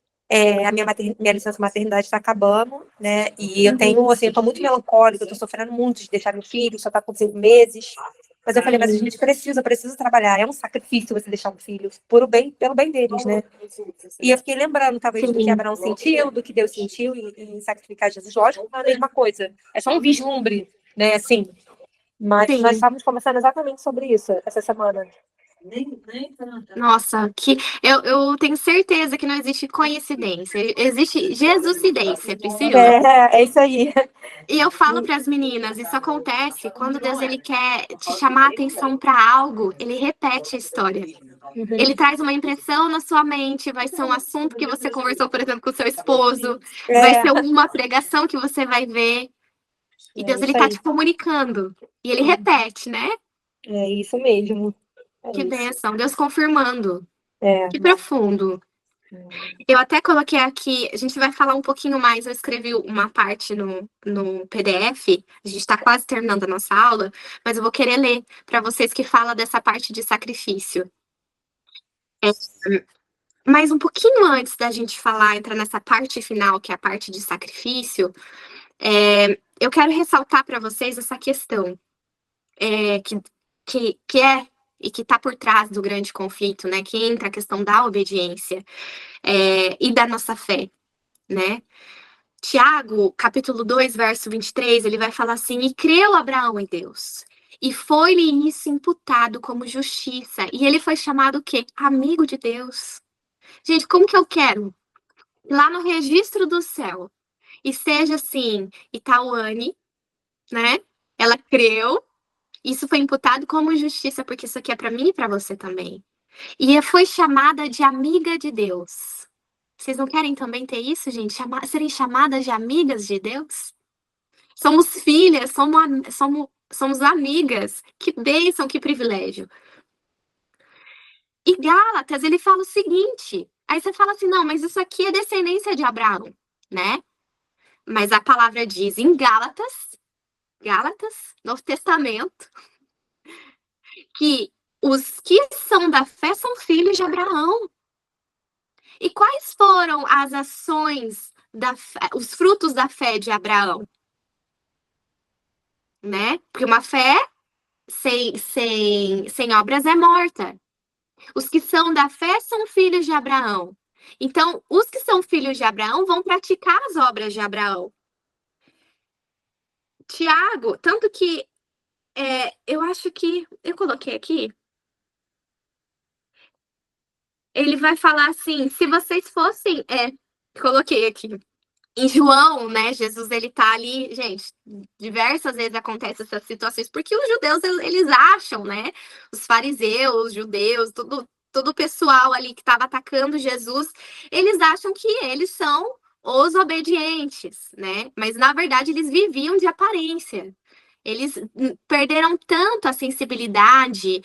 A minha licença maternidade está acabando, né? E eu tenho, Uhum. assim, eu tô muito melancólica, eu tô sofrendo muito de deixar meu filho, só tá com 5 meses. Mas eu falei, mas a gente precisa trabalhar. É um sacrifício você deixar um filho pelo bem deles, né? E eu fiquei lembrando, talvez, do que Sim. Abraão sentiu, do que Deus sentiu em sacrificar Jesus. Lógico que não é a mesma coisa. É só um vislumbre, né? Assim. Mas nós Sim. estávamos conversando exatamente sobre isso essa semana. Nossa, que eu tenho certeza que não existe coincidência, existe Jesucidência, Priscila. É isso aí. E eu falo para as meninas, isso acontece quando Deus ele quer te chamar a atenção para algo, ele repete a história. Ele traz uma impressão na sua mente, vai ser um assunto que você conversou, por exemplo, com o seu esposo, vai ser uma pregação que você vai ver. E Deus ele isso tá aí. te comunicando. E ele repete, né? É isso mesmo. Que isso. bênção, Deus confirmando. É. Que profundo. Eu até coloquei aqui, a gente vai falar um pouquinho mais, eu escrevi uma parte no PDF, a gente está quase terminando a nossa aula, mas eu vou querer ler para vocês que fala dessa parte de sacrifício. Mas um pouquinho antes da gente falar, entrar nessa parte final, que é a parte de sacrifício, eu quero ressaltar para vocês essa questão que é e que está por trás do grande conflito, né? Que entra a questão da obediência e da nossa fé, né? Tiago, capítulo 2, verso 23, ele vai falar assim: E creu Abraão em Deus, e foi-lhe isso imputado como justiça, e ele foi chamado o quê? Amigo de Deus. Gente, como que eu quero? Lá no registro do céu, e seja assim, Itaúane, né? Ela creu, isso foi imputado como justiça, porque isso aqui é para mim e para você também. E foi chamada de amiga de Deus. Vocês não querem também ter isso, gente? Serem chamadas de amigas de Deus? Somos filhas, somos amigas. Que bênção, que privilégio. E Gálatas, ele fala o seguinte. Aí você fala assim, não, mas isso aqui é descendência de Abraão, né? Mas a palavra diz em Gálatas, Novo Testamento, que os que são da fé são filhos de Abraão. E quais foram as ações da fé, os frutos da fé de Abraão? Né? Porque uma fé sem obras é morta. Os que são da fé são filhos de Abraão. Então, os que são filhos de Abraão vão praticar as obras de Abraão. Tiago, tanto que eu acho que eu coloquei aqui. Ele vai falar assim: se vocês fossem. Coloquei aqui. Em João, né, Jesus, ele tá ali, gente, diversas vezes acontecem essas situações, porque os judeus, eles acham, né, os fariseus, os judeus, todo o pessoal ali que estava atacando Jesus, eles acham que eles são os obedientes, né, mas na verdade eles viviam de aparência. Eles perderam tanto a sensibilidade,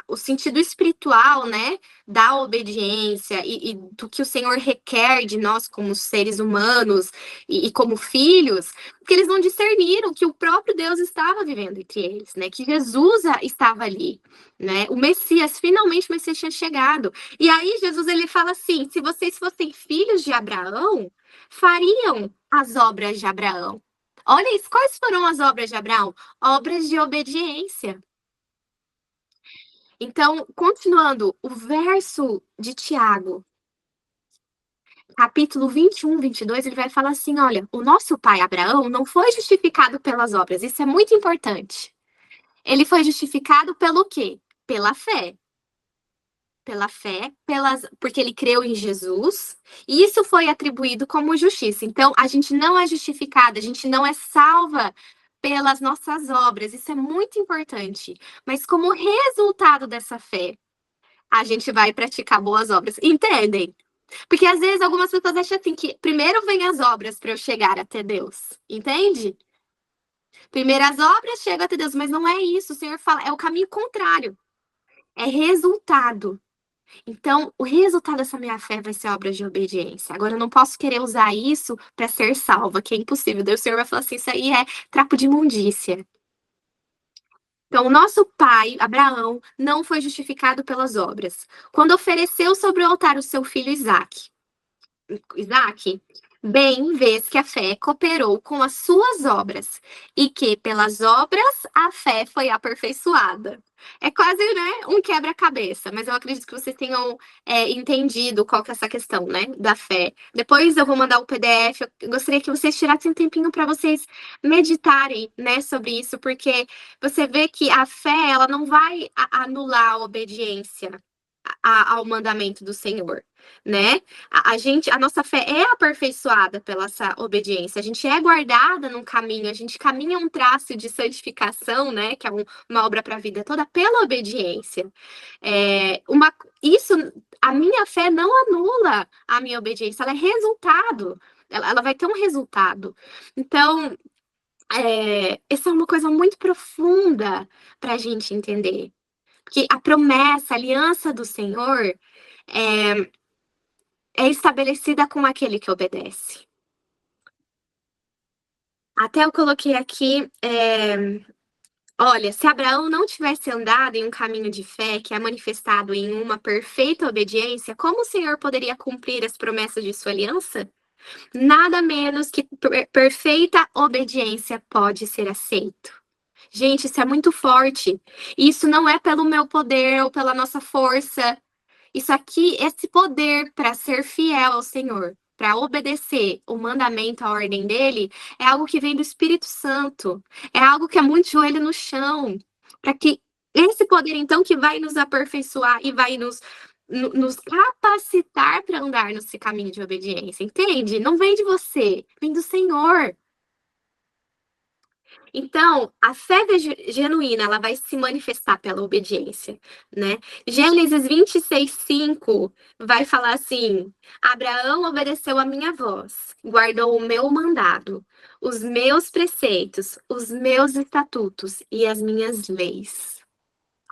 o sentido espiritual, né, da obediência e do que o Senhor requer de nós como seres humanos e como filhos, que eles não discerniram que o próprio Deus estava vivendo entre eles, né, que Jesus estava ali, né, o Messias, finalmente o Messias tinha chegado. E aí Jesus ele fala assim: se vocês fossem filhos de Abraão, fariam as obras de Abraão. Olha isso, quais foram as obras de Abraão? Obras de obediência. Então, continuando, o verso de Tiago, capítulo 21, 22, ele vai falar assim: olha, o nosso pai Abraão não foi justificado pelas obras, isso é muito importante. Ele foi justificado pelo quê? Pela fé. Pela fé, porque ele creu em Jesus, e isso foi atribuído como justiça. Então, a gente não é justificada, a gente não é salva pelas nossas obras, isso é muito importante. Mas como resultado dessa fé, a gente vai praticar boas obras. Entendem? Porque às vezes algumas pessoas acham assim que primeiro vem as obras para eu chegar até Deus. Entende? Primeiro as obras chegam até Deus, mas não é isso. O Senhor fala, é o caminho contrário. É resultado. Então, o resultado dessa minha fé vai ser obra de obediência. Agora, eu não posso querer usar isso para ser salva, que é impossível. Daí o Senhor vai falar assim: isso aí é trapo de imundícia. Então, o nosso pai, Abraão, não foi justificado pelas obras. Quando ofereceu sobre o altar o seu filho Isaac, bem vês que a fé cooperou com as suas obras, e que pelas obras a fé foi aperfeiçoada. É quase, né, um quebra-cabeça, mas eu acredito que vocês tenham entendido qual que é essa questão, né, da fé. Depois eu vou mandar o PDF, eu gostaria que vocês tirassem um tempinho para vocês meditarem, né, sobre isso, porque você vê que a fé, ela não vai anular a obediência ao mandamento do Senhor, né? A nossa fé é aperfeiçoada pela essa obediência. A gente é guardada num caminho, a gente caminha um traço de santificação, né? Que é uma obra para a vida toda pela obediência. Isso, a minha fé não anula a minha obediência, ela é resultado. Ela vai ter um resultado. Então, essa é uma coisa muito profunda para a gente entender. Porque a promessa, a aliança do Senhor é estabelecida com aquele que obedece. Até eu coloquei aqui, olha, se Abraão não tivesse andado em um caminho de fé que é manifestado em uma perfeita obediência, como o Senhor poderia cumprir as promessas de sua aliança? Nada menos que perfeita obediência pode ser aceito. Gente, isso é muito forte. Isso não é pelo meu poder ou pela nossa força. Isso aqui, esse poder para ser fiel ao Senhor, para obedecer o mandamento, a ordem dele, é algo que vem do Espírito Santo. É algo que é muito joelho no chão. Para que esse poder, então, que vai nos aperfeiçoar e vai nos capacitar para andar nesse caminho de obediência. Entende? Não vem de você, vem do Senhor. Então, a fé genuína, ela vai se manifestar pela obediência, né? Gênesis 26:5 vai falar assim: Abraão obedeceu a minha voz, guardou o meu mandado, os meus preceitos, os meus estatutos e as minhas leis.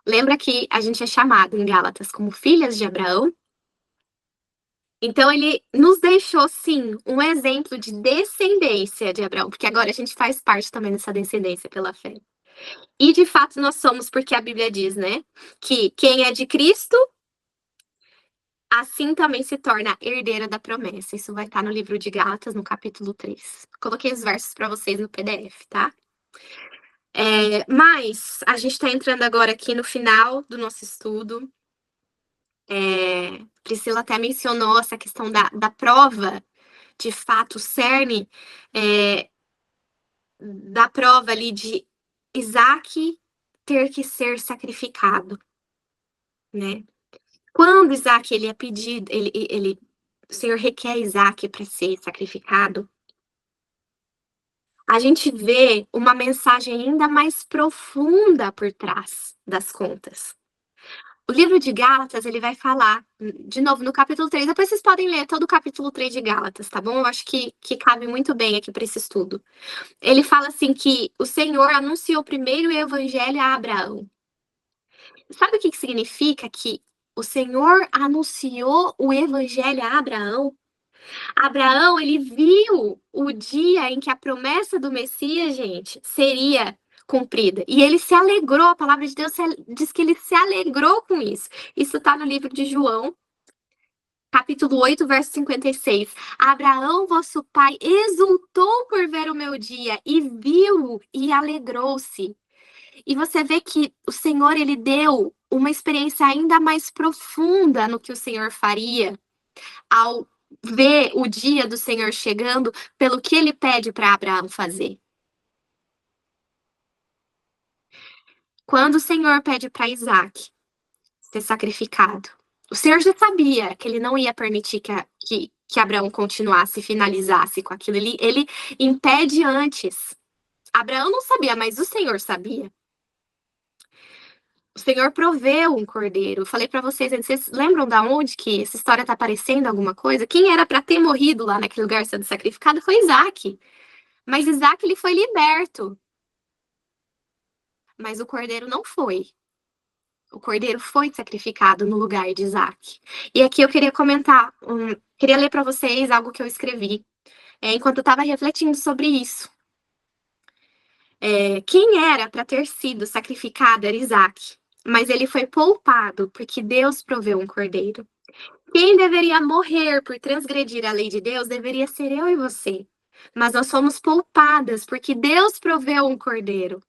Lembra que a gente é chamado em Gálatas como filhas de Abraão? Então, ele nos deixou, sim, um exemplo de descendência de Abraão, porque agora a gente faz parte também dessa descendência pela fé. E, de fato, nós somos, porque a Bíblia diz, né, que quem é de Cristo, assim também se torna herdeira da promessa. Isso vai estar no livro de Gálatas, no capítulo 3. Coloquei os versos para vocês no PDF, tá? Mas a gente está entrando agora aqui no final do nosso estudo. Priscila até mencionou essa questão da prova, de fato, o cerne da prova ali de Isaac ter que ser sacrificado, né? Quando Isaac ele é pedido, o Senhor requer Isaac para ser sacrificado, a gente vê uma mensagem ainda mais profunda por trás das contas. O livro de Gálatas, ele vai falar, de novo, no capítulo 3, depois vocês podem ler todo o capítulo 3 de Gálatas, tá bom? Eu acho que cabe muito bem aqui para esse estudo. Ele fala assim que o Senhor anunciou primeiro o evangelho a Abraão. Sabe o que significa que o Senhor anunciou o evangelho a Abraão? Abraão, ele viu o dia em que a promessa do Messias, gente, seria cumprida. E ele se alegrou, a palavra de Deus diz que ele se alegrou com isso. Isso está no livro de João, capítulo 8, verso 56. Abraão, vosso pai, exultou por ver o meu dia e viu e alegrou-se. E você vê que o Senhor, ele deu uma experiência ainda mais profunda no que o Senhor faria ao ver o dia do Senhor chegando, pelo que ele pede para Abraão fazer. Quando o Senhor pede para Isaac ser sacrificado, o Senhor já sabia que ele não ia permitir que Abraão continuasse e finalizasse com aquilo. Ele impede antes. Abraão não sabia, mas o Senhor sabia. O Senhor proveu um cordeiro. Eu falei para vocês lembram da onde que essa história está aparecendo alguma coisa? Quem era para ter morrido lá naquele lugar sendo sacrificado foi Isaac. Mas Isaac ele foi liberto. Mas o cordeiro não foi. O cordeiro foi sacrificado no lugar de Isaac. E aqui eu queria comentar, queria ler para vocês algo que eu escrevi enquanto eu estava refletindo sobre isso. Quem era para ter sido sacrificado era Isaac, mas ele foi poupado porque Deus proveu um cordeiro. Quem deveria morrer por transgredir a lei de Deus deveria ser eu e você. Mas nós fomos poupadas porque Deus proveu um cordeiro.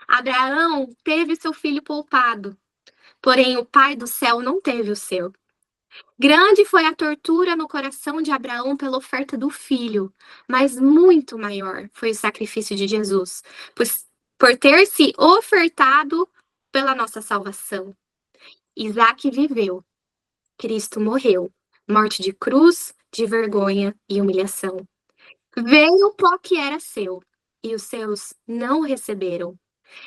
Abraão teve seu filho poupado, porém o Pai do céu não teve o seu. Grande foi a tortura no coração de Abraão pela oferta do filho, mas muito maior foi o sacrifício de Jesus, por ter se ofertado pela nossa salvação. Isaac viveu, Cristo morreu, morte de cruz, de vergonha e humilhação. Veio o pó que era seu, e os seus não o receberam.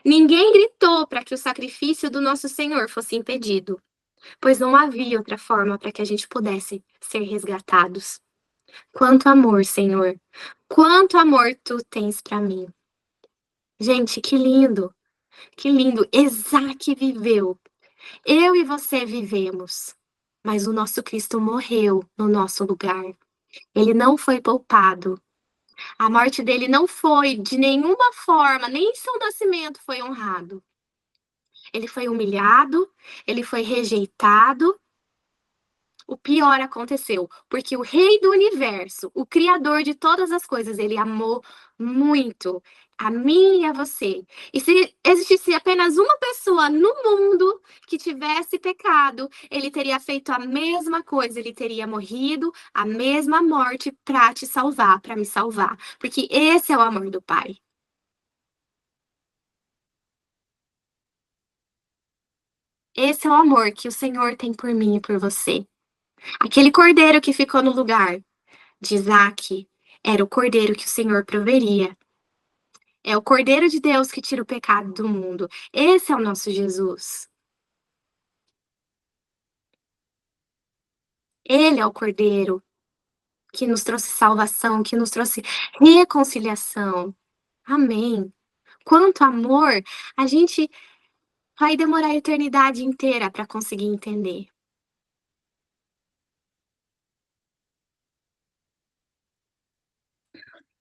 Ninguém gritou para que o sacrifício do nosso Senhor fosse impedido, pois não havia outra forma para que a gente pudesse ser resgatados. Quanto amor, Senhor! Quanto amor tu tens para mim! Gente, que lindo! Que lindo! Isaac viveu. Eu e você vivemos. Mas o nosso Cristo morreu no nosso lugar. Ele não foi poupado. A morte dele não foi de nenhuma forma, nem seu nascimento foi honrado. Ele foi humilhado, ele foi rejeitado. O pior aconteceu, porque o Rei do Universo, o Criador de todas as coisas, ele amou muito a mim e a você. E se existisse apenas uma pessoa no mundo que tivesse pecado, ele teria feito a mesma coisa, ele teria morrido a mesma morte para te salvar, para me salvar. Porque esse é o amor do Pai. Esse é o amor que o Senhor tem por mim e por você. Aquele cordeiro que ficou no lugar de Isaac era o cordeiro que o Senhor proveria. É o cordeiro de Deus que tira o pecado do mundo. Esse é o nosso Jesus. Ele é o cordeiro que nos trouxe salvação, que nos trouxe reconciliação. Amém. Quanto amor, a gente vai demorar a eternidade inteira para conseguir entender.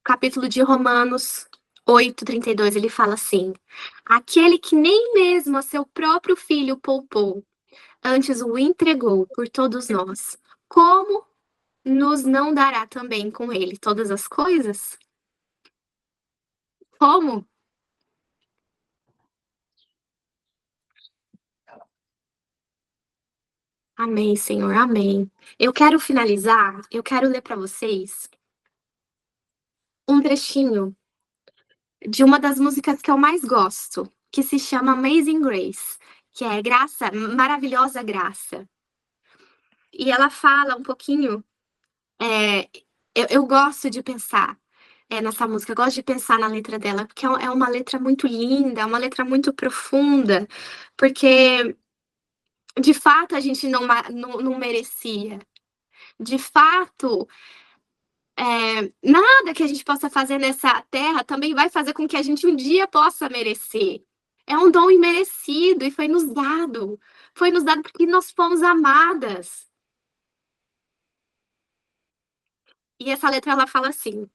Capítulo de Romanos 8:32, ele fala assim: aquele que nem mesmo a seu próprio filho poupou, antes o entregou por todos nós, como nos não dará também com ele todas as coisas? Como? Amém, Senhor, amém. Eu quero finalizar, eu quero ler para vocês um trechinho de uma das músicas que eu mais gosto, que se chama Amazing Grace, que é Graça, Maravilhosa Graça. E ela fala um pouquinho, eu gosto de pensar nessa música, eu gosto de pensar na letra dela, porque é uma letra muito linda, é uma letra muito profunda, porque de fato a gente não merecia. De fato, nada que a gente possa fazer nessa terra também vai fazer com que a gente um dia possa merecer. É um dom imerecido e foi nos dado. Foi nos dado porque nós fomos amadas. E essa letra ela fala assim: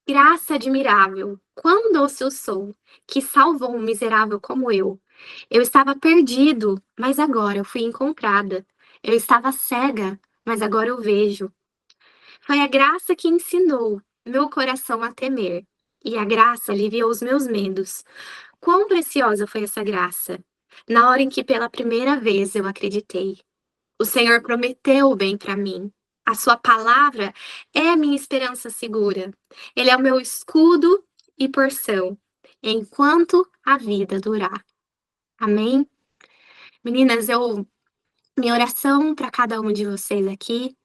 graça admirável, quão doce eu sou, que salvou um miserável como eu. Eu estava perdido, mas agora eu fui encontrada. Eu estava cega, mas agora eu vejo. Foi a graça que ensinou meu coração a temer, e a graça aliviou os meus medos. Quão preciosa foi essa graça! na hora em que pela primeira vez eu acreditei. O Senhor prometeu o bem para mim. A sua palavra é a minha esperança segura. Ele é o meu escudo e porção, enquanto a vida durar. Amém? Meninas, minha oração para cada uma de vocês aqui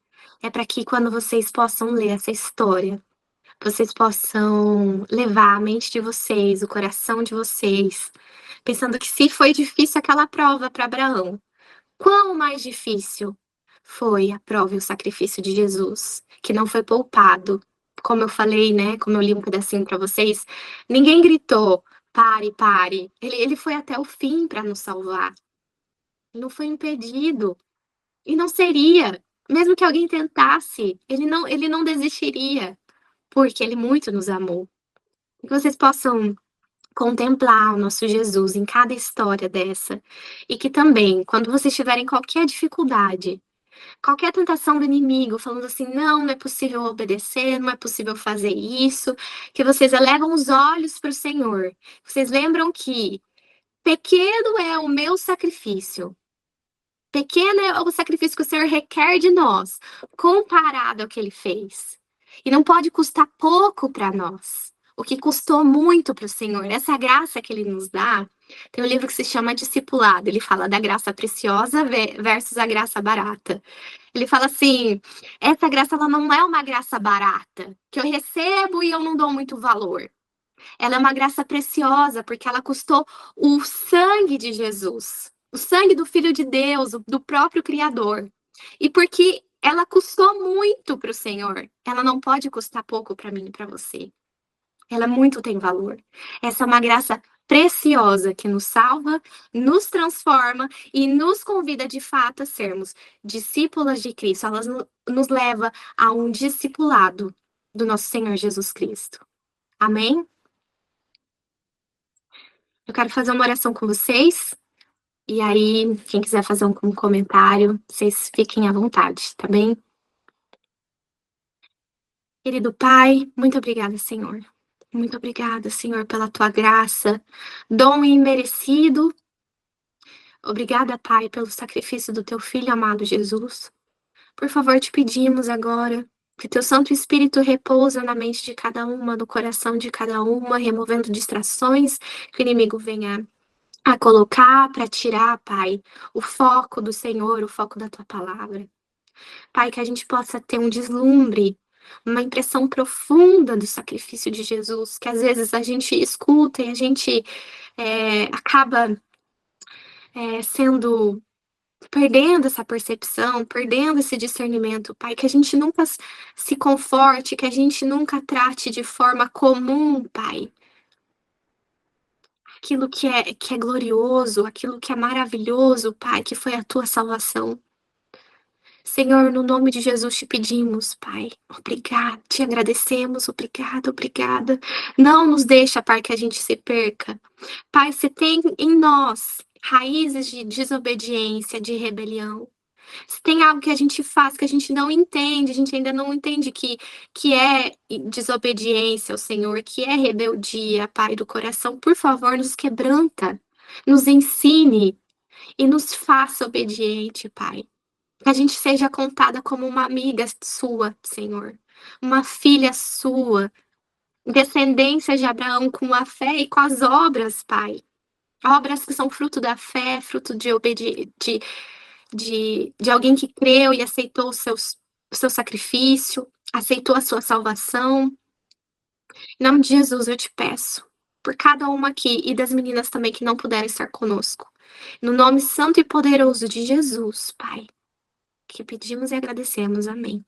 é para que quando vocês possam ler essa história, vocês possam levar a mente de vocês, o coração de vocês, pensando que se foi difícil aquela prova para Abraão, quão mais difícil foi a prova e o sacrifício de Jesus, que não foi poupado. Como eu falei, né? Como eu li um pedacinho para vocês, ninguém gritou, pare, pare. Ele foi até o fim para nos salvar. Não foi impedido. E não seria. Mesmo que alguém tentasse, ele não desistiria, porque ele muito nos amou. Que vocês possam contemplar o nosso Jesus em cada história dessa. E que também, quando vocês tiverem qualquer dificuldade, qualquer tentação do inimigo, falando assim, não, não é possível obedecer, não é possível fazer isso, que vocês elevam os olhos para o Senhor. Vocês lembram que pequeno é o meu sacrifício. Pequeno é o sacrifício que o Senhor requer de nós, comparado ao que ele fez. E não pode custar pouco para nós. O que custou muito para o Senhor, essa graça que ele nos dá, tem um livro que se chama Discipulado. Ele fala da graça preciosa versus a graça barata. Ele fala assim: essa graça ela não é uma graça barata, que eu recebo e eu não dou muito valor. Ela é uma graça preciosa, porque ela custou o sangue de Jesus, o sangue do Filho de Deus, do próprio Criador. E porque ela custou muito para o Senhor, ela não pode custar pouco para mim e para você. Ela muito tem valor. Essa é uma graça preciosa que nos salva, nos transforma e nos convida de fato a sermos discípulas de Cristo. Ela nos leva a um discipulado do nosso Senhor Jesus Cristo. Amém? Eu quero fazer uma oração com vocês. E aí, quem quiser fazer um comentário, vocês fiquem à vontade, tá bem? Querido Pai, muito obrigada, Senhor. Muito obrigada, Senhor, pela tua graça, dom imerecido. Obrigada, Pai, pelo sacrifício do teu filho amado Jesus. Por favor, te pedimos agora que teu Santo Espírito repousa na mente de cada uma, no coração de cada uma, removendo distrações que o inimigo venha a colocar para tirar, Pai, o foco do Senhor, o foco da tua palavra. Pai, que a gente possa ter um deslumbre, uma impressão profunda do sacrifício de Jesus, que às vezes a gente escuta e a gente acaba perdendo essa percepção, perdendo esse discernimento, Pai, que a gente nunca se conforte, que a gente nunca trate de forma comum, Pai, aquilo que é glorioso, aquilo que é maravilhoso, Pai, que foi a tua salvação. Senhor, no nome de Jesus te pedimos, Pai, obrigado, te agradecemos, obrigada, obrigada. Não nos deixa, Pai, que a gente se perca. Pai, você tem em nós raízes de desobediência, de rebelião. Se tem algo que a gente faz que a gente não entende, a gente ainda não entende que é desobediência ao Senhor, que é rebeldia, Pai do coração, por favor, nos quebranta, nos ensine e nos faça obediente, Pai. Que a gente seja contada como uma amiga sua, Senhor, uma filha sua, descendência de Abraão com a fé e com as obras, Pai. Obras que são fruto da fé, fruto de obediência, de alguém que creu e aceitou o seu sacrifício, aceitou a sua salvação. Em nome de Jesus, eu te peço, por cada uma aqui e das meninas também que não puderam estar conosco. No nome santo e poderoso de Jesus, Pai, que pedimos e agradecemos. Amém.